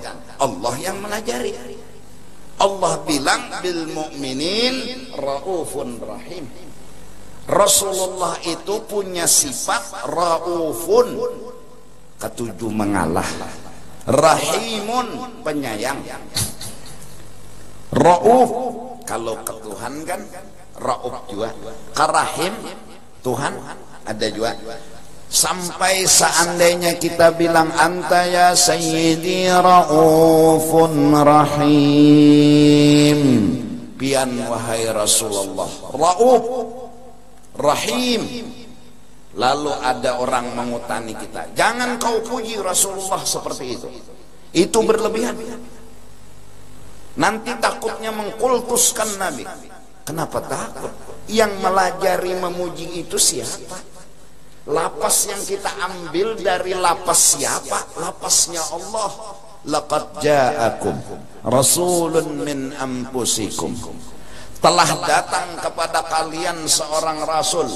Allah yang mengajari. Allah bilang bil mu'minin raufun rahim. Rasulullah itu punya sifat raufun, ketujuh mengalah, rahimun penyayang. Rauf kalau ke Tuhan kan rauf juga, karahim Tuhan ada juga. Sampai seandainya kita bilang anta ya sayyidi raufun rahim, pian wahai Rasulullah rauf rahim, lalu ada orang mengutani kita, jangan kau puji Rasulullah seperti itu berlebihan, nanti takutnya mengkultuskan Nabi. Kenapa takut? Yang melajari memuji itu siapa? Lapas yang kita ambil dari lapas siapa? Lapasnya Allah. Laqad ja'akum rasulun min anfusikum, telah datang kepada kalian seorang rasul.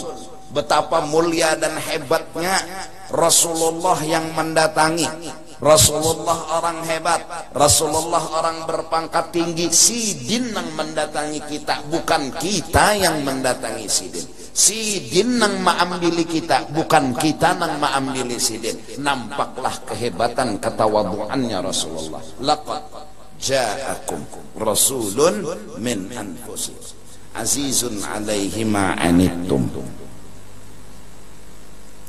Betapa mulia dan hebatnya Rasulullah yang mendatangi. Rasulullah orang hebat, Rasulullah orang berpangkat tinggi. Sidin yang mendatangi kita, bukan kita yang mendatangi Sidin. Sidin yang mengambil kita, bukan kita yang mengambil Sidin. Nampaklah kehebatan ketawaduannya Rasulullah. Laqad ja'akum rasulun min anfusikum azizun alaihi ma anittum.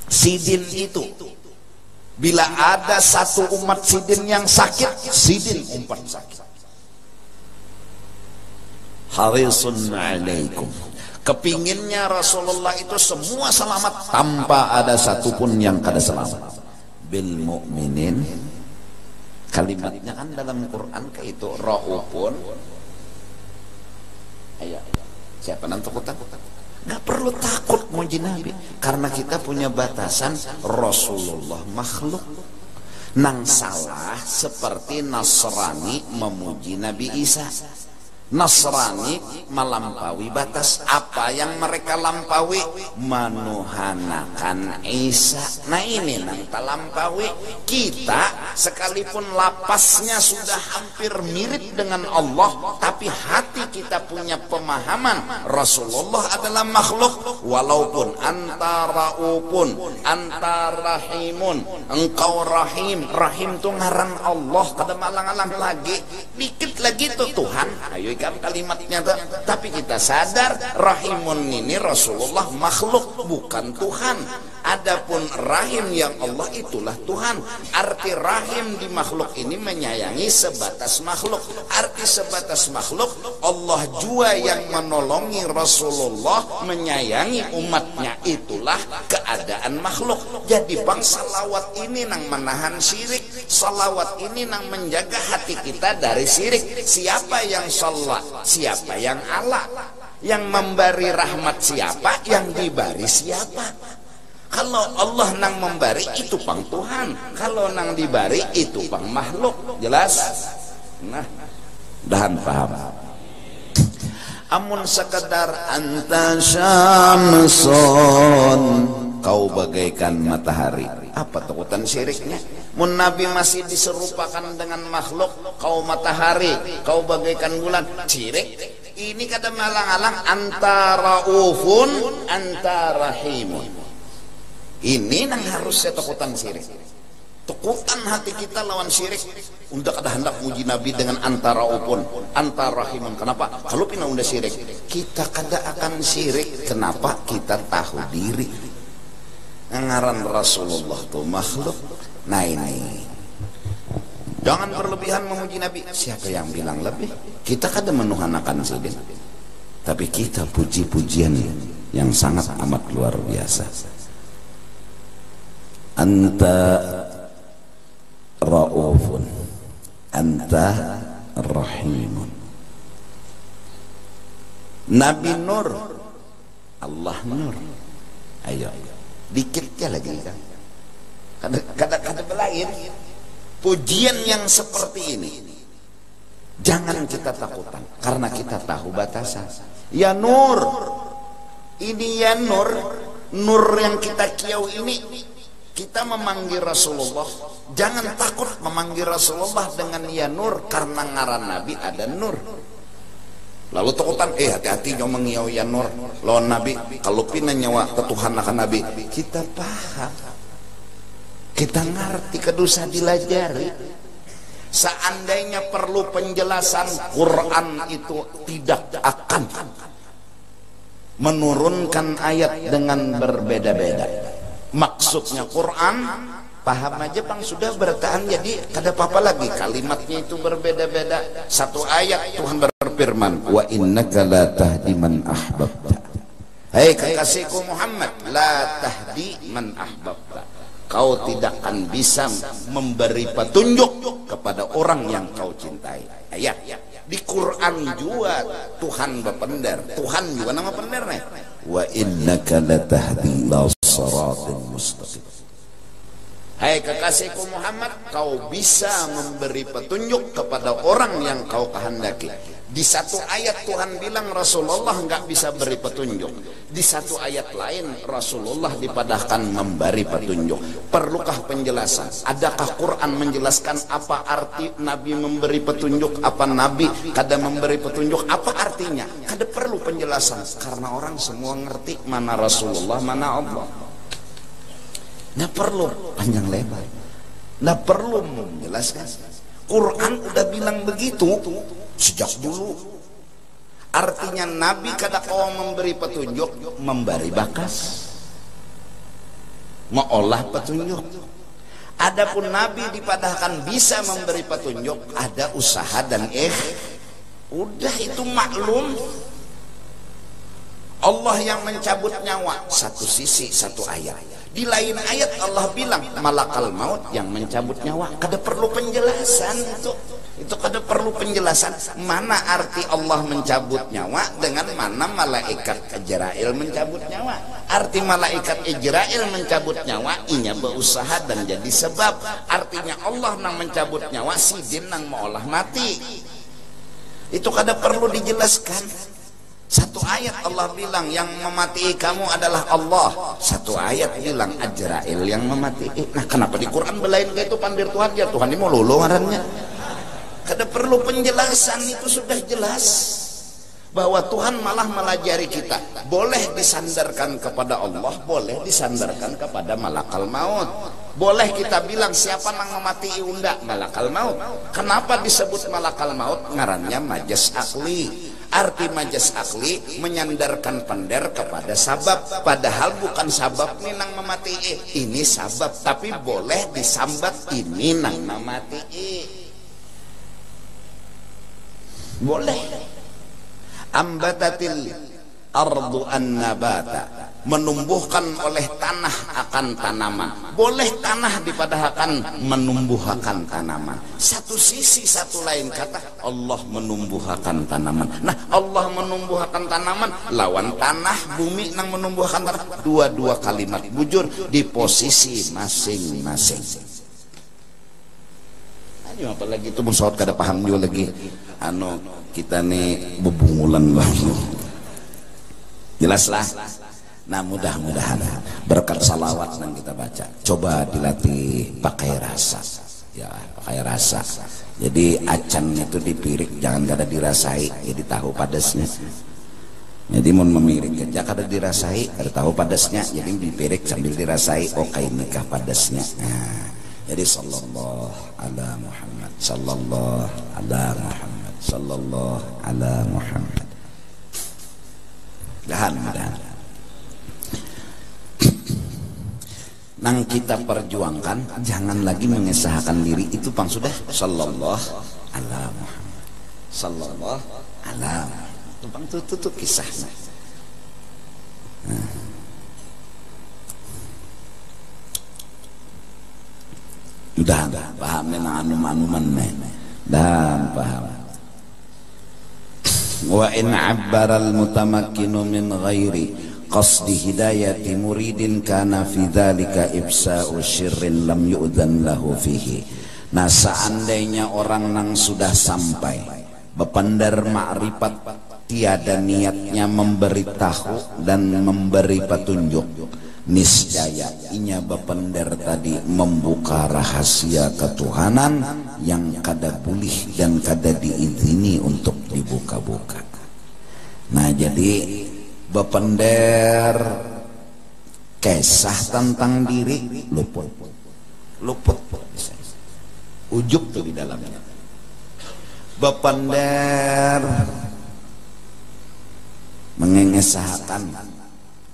Sidin itu, bila ada satu umat Sidin yang sakit, Sidin umpat sakit. Harisun alaikum, kepinginnya Rasulullah itu semua selamat tanpa ada satupun yang kada selamat. Bil mu'minin, kalimatnya kan dalam Quran kayak itu, raufun. Ayo, siapa nanti takut? Nggak perlu takut muji Nabi, karena kita punya batasan. Rasulullah makhluk. Nang salah seperti Nasrani memuji Nabi Isa. Nasrani melampaui batas. Apa yang mereka lampaui? Menuhanakan Isa. Nah ini nang talampaui. Kita sekalipun lapasnya sudah hampir mirip dengan Allah, tapi hati kita punya pemahaman Rasulullah adalah makhluk. Walaupun antara upun, antara rahimun, engkau rahim. Rahim itu ngaran Allah, kada malang-alang lagi. Dikit lagi itu Tuhan. Ayo kan kalimatnya tuh. Tapi kita sadar rahimun ini Rasulullah makhluk, bukan Tuhan. Adapun rahim yang Allah itulah Tuhan. Arti rahim di makhluk ini menyayangi sebatas makhluk. Arti sebatas makhluk, Allah jua yang menolongi Rasulullah menyayangi umatnya, itulah keadaan makhluk. Jadi bang, salawat ini nang menahan syirik, salawat ini nang menjaga hati kita dari syirik. Siapa yang salat, siapa yang Allah, yang memberi rahmat siapa, yang diberi siapa. Kalau Allah nang memberi itu pang Tuhan, kalau nang diberi itu pang makhluk. Jelas? Nah, dahan paham. Amun sekedar anta syamsun, kau bagaikan matahari. Apa takutan syiriknya? Mun Nabi masih diserupakan dengan makhluk, kau matahari, kau bagaikan bulan. Syirik. Ini kata malang-alang antara ufun, antara rahimun. Ini nang harus saya takutan syirik. Takutan hati kita lawan syirik. Undak ada hendak muji Nabi dengan antara upun, antara rahimun. Kenapa? Kalau pina unda syirik, kita kada akan syirik. Kenapa? Kita tahu diri. Ngaran Rasulullah tuh makhluk. Nah ini, jangan berlebihan memuji Nabi. Siapa yang bilang lebih? Kita kada menuhanakan sidin, tapi kita puji-pujian yang sangat amat luar biasa. Anta raufun, anta rahimun. Nabi Nur, Allah Nur. Ayo, dikitnya lagi kan. Kata belain pujian yang seperti ini. Jangan kita takutan, karena kita tahu batasan. Ya Nur, ini ya Nur, Nur yang kita kiau ini. Kita memanggil Rasulullah, jangan takut memanggil Rasulullah dengan ya Nur, karena ngaran Nabi ada Nur. Lalu takutan, hati-hati nyawa mengiau ya Nur lawan Nabi. Kalau pina nyawa ketuhan akan Nabi, kita paham, kita ngerti, kedosa dilajari. Seandainya perlu penjelasan, Quran itu tidak akan menurunkan ayat dengan berbeda-beda. Maksudnya Quran paham aja bang, sudah bertahan, jadi kada apa-apa lagi. Kalimatnya itu berbeda-beda. Satu ayat Tuhan berfirman, wa innaka la tahdi man ahbabta. Hei kekasihku Muhammad, la tahdi man ahbabta. Kau tidak akan bisa memberi petunjuk kepada orang yang kau cintai. Ayat di Quran juga Tuhan berpender. Tuhan juga nama pendernya. Wa innaka latahdi ila siratal mustaqim. Hai kekasihku Muhammad, kau bisa memberi petunjuk kepada orang yang kau kehendaki. Di satu ayat Tuhan bilang Rasulullah nggak bisa beri petunjuk. Di satu ayat lain Rasulullah dipadahkan memberi petunjuk. Perlukah penjelasan? Adakah Quran menjelaskan apa arti Nabi memberi petunjuk? Apa Nabi kada memberi petunjuk? Apa artinya? Kada perlu penjelasan karena orang semua ngerti mana Rasulullah, mana Allah. Nggak perlu panjang lebar, nggak perlu menjelaskan. Quran udah bilang begitu sejak dulu. Artinya Nabi kada kau memberi petunjuk, memberi bakas, mengolah petunjuk. Adapun Nabi dipadahkan bisa memberi petunjuk, ada usaha dan udah itu maklum. Allah yang mencabut nyawa, satu sisi satu ayat. Di lain ayat Allah bilang malakal maut yang mencabut nyawa. Kada perlu penjelasan itu kada perlu penjelasan. Mana arti Allah mencabut nyawa dengan mana malaikat Ijrail mencabut nyawa. Arti malaikat Ijrail mencabut nyawa inya berusaha dan jadi sebab. Artinya Allah nang mencabut nyawa, sidin nang meolah mati. Itu kada perlu dijelaskan. Satu ayat Allah bilang yang mematikan kamu adalah Allah. Satu ayat bilang Ajrail yang mematikan. Nah kenapa di Quran belain kayak itu pandir Tuhan ya? Tuhan ini mau lulu ngarannya. Kada perlu penjelasan, itu sudah jelas bahwa Tuhan malah melajari kita. Boleh disandarkan kepada Allah, boleh disandarkan kepada malakal maut. Boleh kita bilang siapa yang mematikan unda? Malakal maut. Kenapa disebut malakal maut? Ngarannya majas akli. Arti majas akli menyandarkan pender kepada sabab, padahal bukan sabab ini nang memati. Ini sabab, tapi boleh disambat ini nang memati. Boleh. Ambatatil ardu an-nabata, menumbuhkan oleh tanah akan tanaman. Boleh tanah dipadahkan menumbuhkan tanaman. Satu sisi satu lain kata Allah menumbuhkan tanaman. Nah Allah menumbuhkan tanaman lawan tanah bumi nang menumbuhkan tanah. Dua-dua kalimat bujur di posisi masing-masing. Aduh apalagi itu musawat kada paham juga lagi. Kita nih bebungulan banget. Jelaslah. Nah mudah-mudahan berkat salawat yang kita baca, coba dilatih pakai rasa ya, pakai rasa. Jadi acan itu dipirik jangan kada dirasai, jadi tahu padasnya. Jadi mau memirik kerja kada dirasai, kada tahu padasnya, jadi dipirik sambil dirasai, oh kain nikah padasnya. Nah, jadi sallallahu ala Muhammad, sallallahu ala Muhammad, sallallahu ala Muhammad. Mudah-mudahan nang kita perjuangkan jangan lagi mengesahkan diri itu pang sudah sallallahu ala Muhammad, sallallahu ala itu pang tutup kisahnya. Udah paham nang anu-anuman dan paham. Wa in abbaral mutamakkinu min ghairi qasdi hidayati muridin kana fi dzalika ibsa'u syirrin lam yu'dan lahu fihi. Nah seandainya orang nang sudah sampai bepandar ma'rifat tiada niatnya memberitahu dan memberi petunjuk, niscaya inya bepandar tadi membuka rahasia ketuhanan yang kada boleh dan kada diizini untuk dibuka-buka. Nah jadi bepender kisah tentang diri luput ujub tuh di dalamnya. Bepender mengengesahkan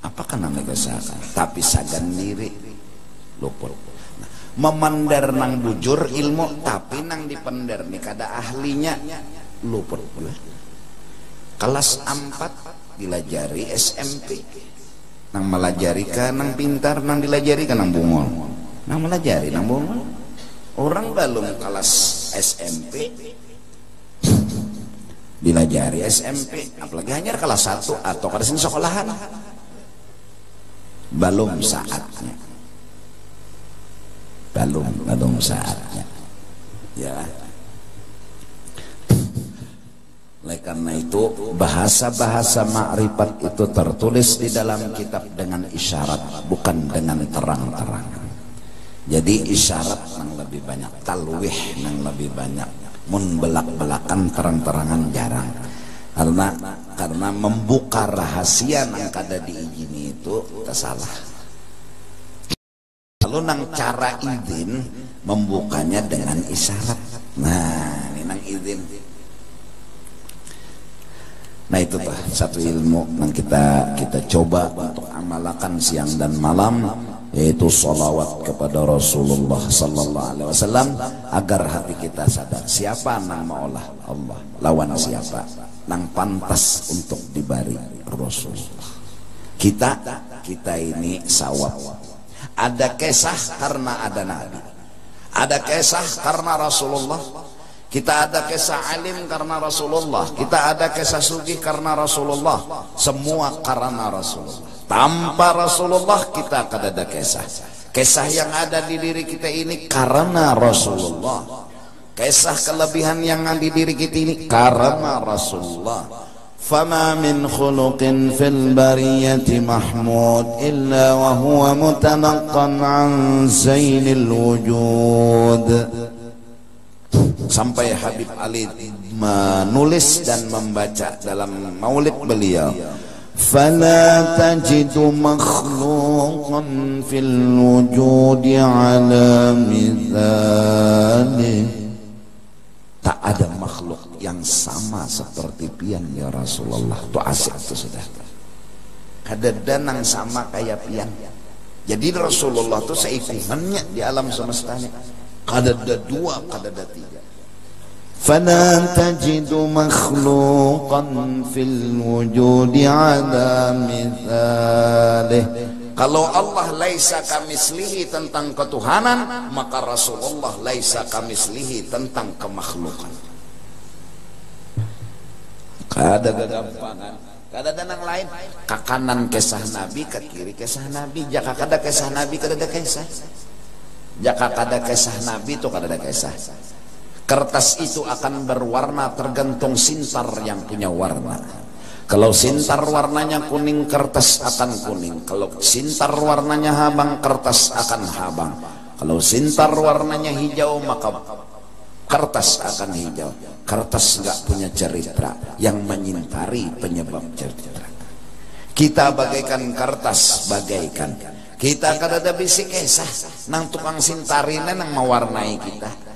apakah namanya kesahkan, tapi sagan diri luput. Nah, memandar nang bujur ilmu tapi nang dipender nih kada ahlinya luput. Kelas 4 dilajari SMP. Nang melajari kan nang pintar, nang dilajari kan nang bungol. Nang melajari nang bungol. Orang belum kelas SMP dilajari SMP, apalagi hanya kelas 1 atau kada sini sekolahan. Belum saatnya. Belum saatnya. Ya. Oleh karena itu bahasa-bahasa ma'rifat itu tertulis di dalam kitab dengan isyarat, bukan dengan terang-terangan. Jadi isyarat yang lebih banyak, talwih yang lebih banyak, mun belak-belakan terang-terangan jarang. Karena membuka rahasia yang kada diizini itu salah. Lalu nang cara izin membukanya dengan isyarat. Nah, ini nang izin. Nah itu tuh satu ilmu yang kita coba untuk amalkan siang dan malam, yaitu sholawat kepada Rasulullah Sallallahu Alaihi Wasallam, agar hati kita sadar siapa nang maulah Allah, lawan siapa nang pantas untuk dibari Rasulullah. Kita ini sawab. Ada kisah karena ada Nabi, ada kisah karena Rasulullah. Kita ada kisah alim karena Rasulullah, kita ada kisah sugih karena Rasulullah, semua karena Rasulullah. Tanpa Rasulullah kita kada ada kisah. Kisah yang ada di diri kita ini karena Rasulullah. Kisah kelebihan yang ada di diri kita ini karena Rasulullah. Fama min khuluqin fil bariyati mahmud illa wa huwa mutanaqqan an zainil wujud. Sampai Habib Ali menulis dan membaca dalam maulid beliau, fala tajidu makhluqan fil wujudi ala mithali. Tak ada makhluk yang sama seperti pian ya Rasulullah. Itu asik itu sudah. Kada danang sama kayak pian. Jadi Rasulullah itu seikungannya di alam semestanya. Kada ada dua, kada ada tiga. فلا تجد مخلوقا في الوجود على مثاله. Kalau Allah laisa kamislihi tentang ketuhanan, maka Rasulullah laisa kamislihi tentang kemakhlukan. Kada gagampangan, kada ada nang lain. Ke kanan kisah Nabi, ke kiri kisah Nabi. Jaka kada kisah Nabi, kada ada kisah. Jaka kada kisah Nabi itu kada ada kisah. Kertas itu akan berwarna tergantung sintar yang punya warna. Kalau sintar warnanya kuning, kertas akan kuning. Kalau sintar warnanya habang, kertas akan habang. Kalau sintar warnanya hijau, maka kertas akan hijau. Kertas enggak punya cerita, yang menyintari penyebab cerita. Kita bagaikan kertas, bagaikan. Kita kada ada bisik esah, nang tukang sintarina nang mewarnai kita.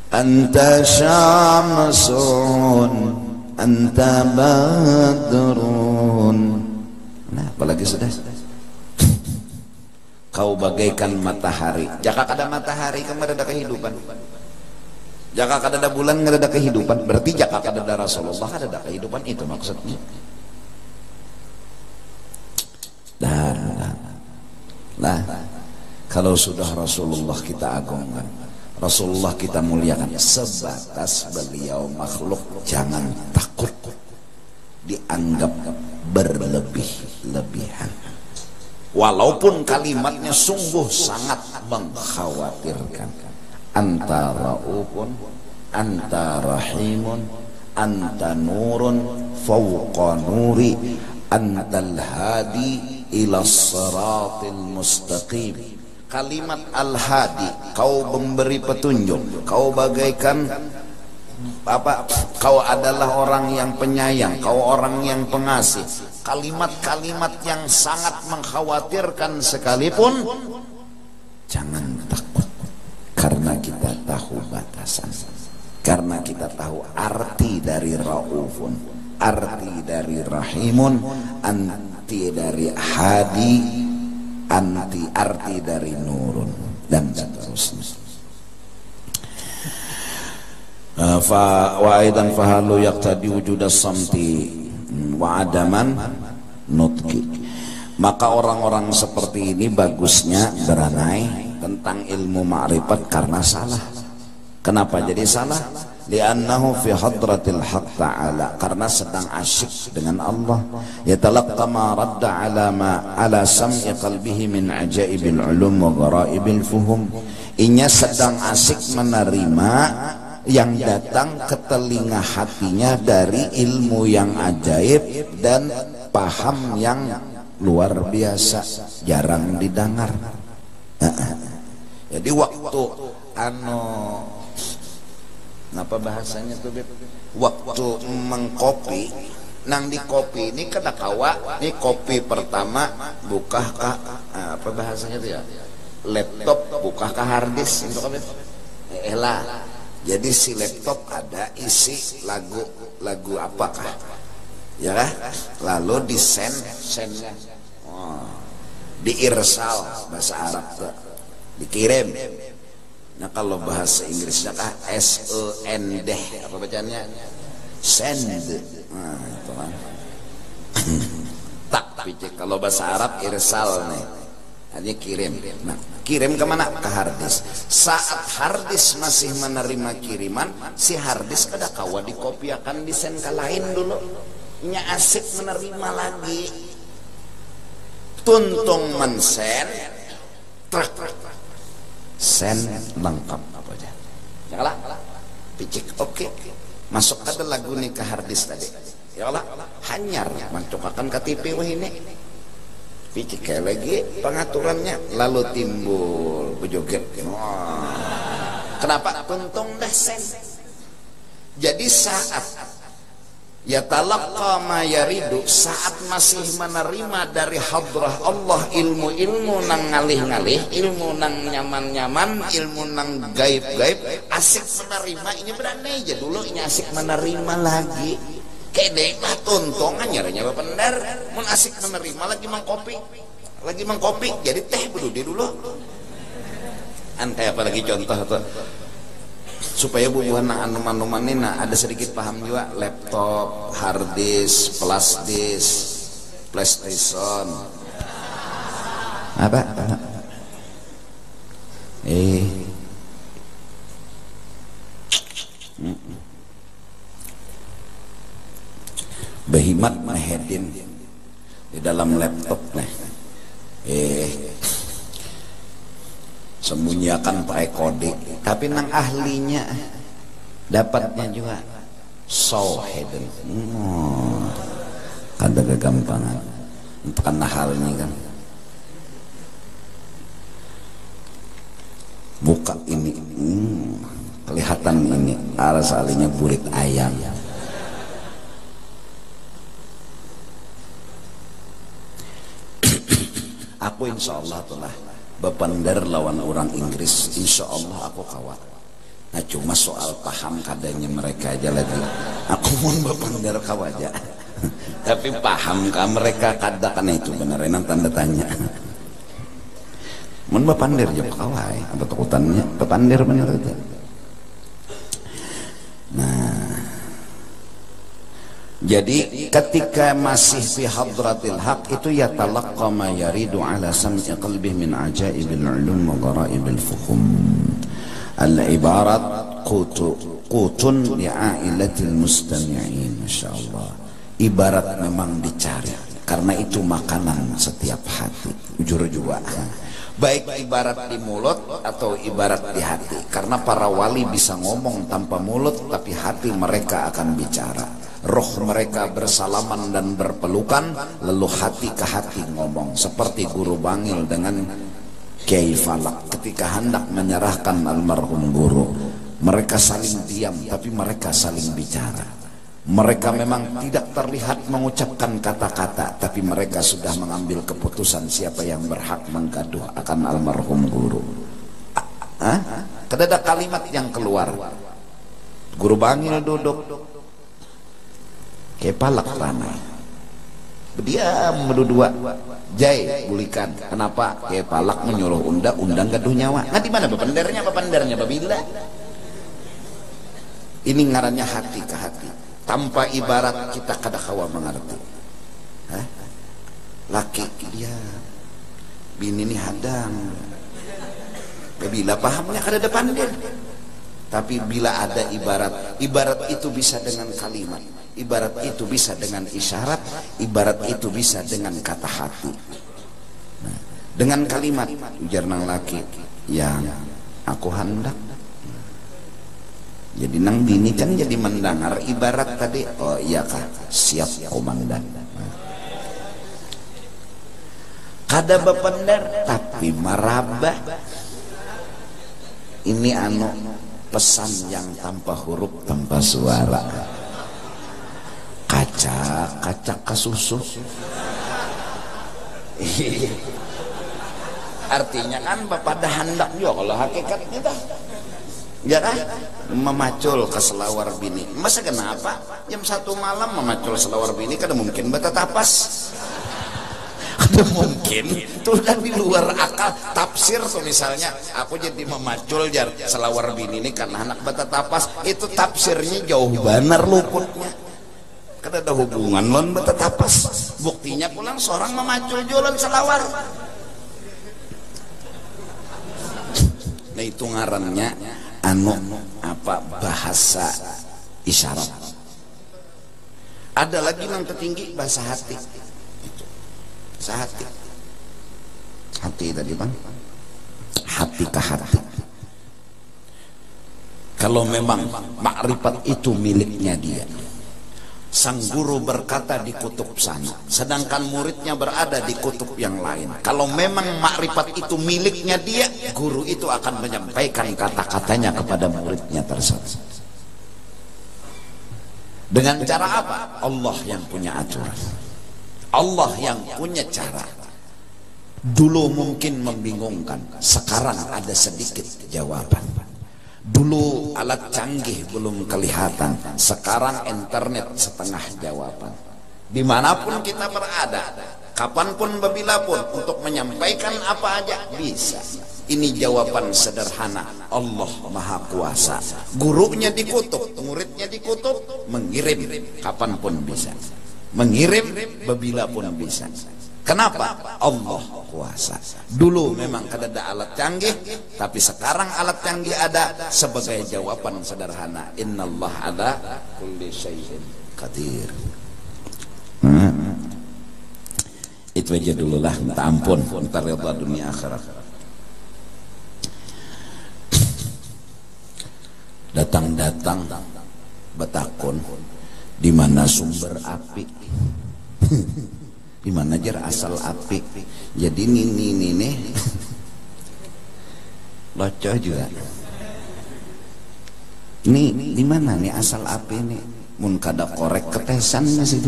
Anta syamsun, anta badrun. Nah, apalagi sudah. Kau bagaikan matahari. Jaka kada matahari, kamu ada kehidupan. Jaka kada ada bulan, kada ada kehidupan. Berarti jaka kada ada Rasulullah, kada ada kehidupan. Itu maksudnya. Nah, kalau sudah Rasulullah kita agungkan, Rasulullah kita muliakan, sebatas beliau makhluk jangan takut dianggap berlebih-lebihan. Walaupun kalimatnya sungguh sangat mengkhawatirkan. Anta raufun, anta rahimun, anta nurun fawqa nuri, antal hadi ila siratil mustaqim. Kalimat al-hadi, kau memberi petunjuk, kau bagaikan apa? Kau adalah orang yang penyayang, kau orang yang pengasih. Kalimat-kalimat yang sangat mengkhawatirkan sekalipun, jangan takut, karena kita tahu batasan, karena kita tahu arti dari raufun, arti dari rahimun, arti dari hadi, arti dari nurun, dan seterusnya. Wa aidan fahalu yaqtadi wujudas samti wa adaman nutqi. Maka orang-orang seperti ini bagusnya beranai tentang ilmu ma'rifat karena salah. Kenapa jadi salah? Li'annahu fi hadratil haqq ta'ala, karena sedang asyik dengan Allah. Yatalaqqa ma radda ala sam'i qalbihi min ajaibil ulum wa ghara'ibil fuhum. Inya sedang asyik menerima yang datang ke telinga hatinya dari ilmu yang ajaib dan paham yang luar biasa, jarang didengar. Jadi waktu apa bahasanya tuh Beb? Waktu mengkopi, nang di kopi ini kada kawa, ini kopi pertama buka kah apa bahasanya tuh ya? Laptop buka kah harddisk itu kan Beb? Lah. Jadi si laptop ada isi lagu apakah? Ya kan? Lalu di sendnya. Diirsal bahasa Arab tuh. Dikirim. Nah kalau bahasa Inggrisnya kah SEND apa bacanya? Send. Nah, itu kan. Tak picik kalau bahasa Arab irsal nih. Hanya kirim. Nah, kirim kemana? Ke harddisk. Saat harddisk masih menerima kiriman, si harddisk kada kawa dikopi akan disen ke lain dulu. Nya asik menerima lagi. Tuntung mensen, truk. Sen lengkap apa aja. Ya lah, picik oke. Masuk ada lagu nih ke harddisk tadi. Ya Allah, hanyar mancukakan KTP wah ini. Picik kayak lagi pengaturannya, lalu timbul bejoget. Kenapa? Tuntung dah sen. Jadi saat ya talaqqa ma yaridu, saat masih menerima dari hadrah Allah ilmu-ilmu nang ngalih-ngalih, ilmu nang nyaman-nyaman, ilmu nang gaib-gaib, asik menerima. Ini berani aja dulu ini asik menerima lagi. Kayak lah tuntungan nyaranya bener, mun asik menerima lagi mengkopi, jadi teh dulu. Kayak apa lagi contoh tuh supaya bubuhan anuman ini ada sedikit paham juga. Laptop, harddisk, flash disk, PlayStation apa? Behimat mahedin di dalam laptop nih. Sembunyikan pakai kode, tapi nang ahlinya dapatnya juga so hidden. Ada kegampangan karena hal ini kan. Buka ini, kelihatan ini asalinya burit ayam. Aku insya Allah telah bepandar lawan orang Inggris, insya Allah aku kawan. Nah cuma soal paham kadanya mereka aja lagi. Aku mau bepandar kawan aja. Tapi paham kah mereka kada kan itu beneran tanda tanya. Mau bepandar jauh kawan, apa takutannya bepandar bener aja. Nah. Jadi ketika masih fi hadratil haq itu ya talaqqa ma yaridu ala sam'i qalbih min ajaibil ulum wa ghara'ibil fuhum. Al-ibarat qutun li'ailatil mustami'in. Masyaallah. Ibarat memang dicari karena itu makanan setiap hati. Jujur juga. Baik ibarat di mulut atau ibarat di hati. Karena para wali bisa ngomong tanpa mulut tapi hati mereka akan bicara. Roh mereka bersalaman dan berpelukan, lalu hati ke hati ngomong. Seperti guru Bangil dengan Kiai Falak ketika hendak menyerahkan almarhum guru. Mereka saling diam tapi mereka saling bicara. Mereka memang tidak terlihat mengucapkan kata-kata, tapi mereka sudah mengambil keputusan siapa yang berhak menggaduh akan almarhum guru. Kada ada kalimat yang keluar. Guru Bangil duduk, Kepalak ramai, berdiam berdua. Jai bulikan, kenapa? Kepalak menyuruh undang gaduh nyawa. Nah di mana bependernya babila? Ini ngarannya hati ke hati. Tanpa ibarat kita kada kawa mengerti. Laki dia bini ini hadang. Bila pahamnya kada depan dia. Tapi bila ada ibarat itu bisa dengan kalimat, ibarat itu bisa dengan isyarat, ibarat itu bisa dengan kata hati. Nah, dengan kalimat ujar nang laki yang aku hendak. Jadi nang bini kan jadi mendengar ibarat tadi, oh iya kah, siap komandan. Kada bependar tapi marabah. Ini pesan yang tanpa huruf, tanpa suara. Kaca kasusu. Artinya kan pada hendak juga kalau hakikatnya dah. Ya kan? Memacul ke selawar bini. Masa kenapa? Jam 1 malam memacul selawar bini kada mungkin bata tapas. Kada mungkin. Itu udah di luar akal. Tafsir tuh misalnya aku jadi memacul jar selawar bini ini karena anak bata tapas, itu tafsirnya jauh benar luputnya. Kada ada hubungan lon bata tapas. Buktinya pulang seorang memacul jualan selawar. Nah itu ngarannya bahasa isyarat. Ada lagi yang tertinggi bahasa hati. Bahasa hati tadi bang, hati ke hati. Kalau memang makrifat itu miliknya dia, sang guru berkata di kutub sana, sedangkan muridnya berada di kutub yang lain. Kalau memang makrifat itu miliknya dia, guru itu akan menyampaikan kata-katanya kepada muridnya tersebut. Dengan cara apa? Allah yang punya aturan, Allah yang punya cara. Dulu mungkin membingungkan, sekarang ada sedikit jawaban. Dulu alat canggih belum kelihatan, sekarang internet setengah jawaban. Dimanapun kita berada, kapanpun, bebilapun, untuk menyampaikan apa aja bisa. Ini jawaban sederhana. Allah Maha Kuasa. Gurunya di kutub, muridnya di kutub, mengirim kapanpun bisa, mengirim bebilapun bisa. Kenapa? Allah kuasa. Dulu memang kada ada alat canggih, tapi sekarang alat canggih ada sebagai jawaban sederhana. Innallah ala kulli syai'in qadir. Itu aja dulu lah, minta ampun, ntar reda dunia akhirat. Datang-datang betakun di mana sumber api. Di mana jar asal api. Jadi ini locoh juga. Ini di mana nih asal api ini? Mun kada korek ketesan masih itu.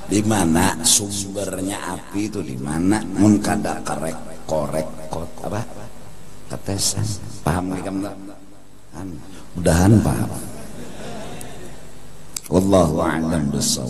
Di mana sumbernya api itu di mana? Mun kada korek apa? Ketesan. Paham nih kamu? Mudahan paham. Wallahu a'lam bishawab.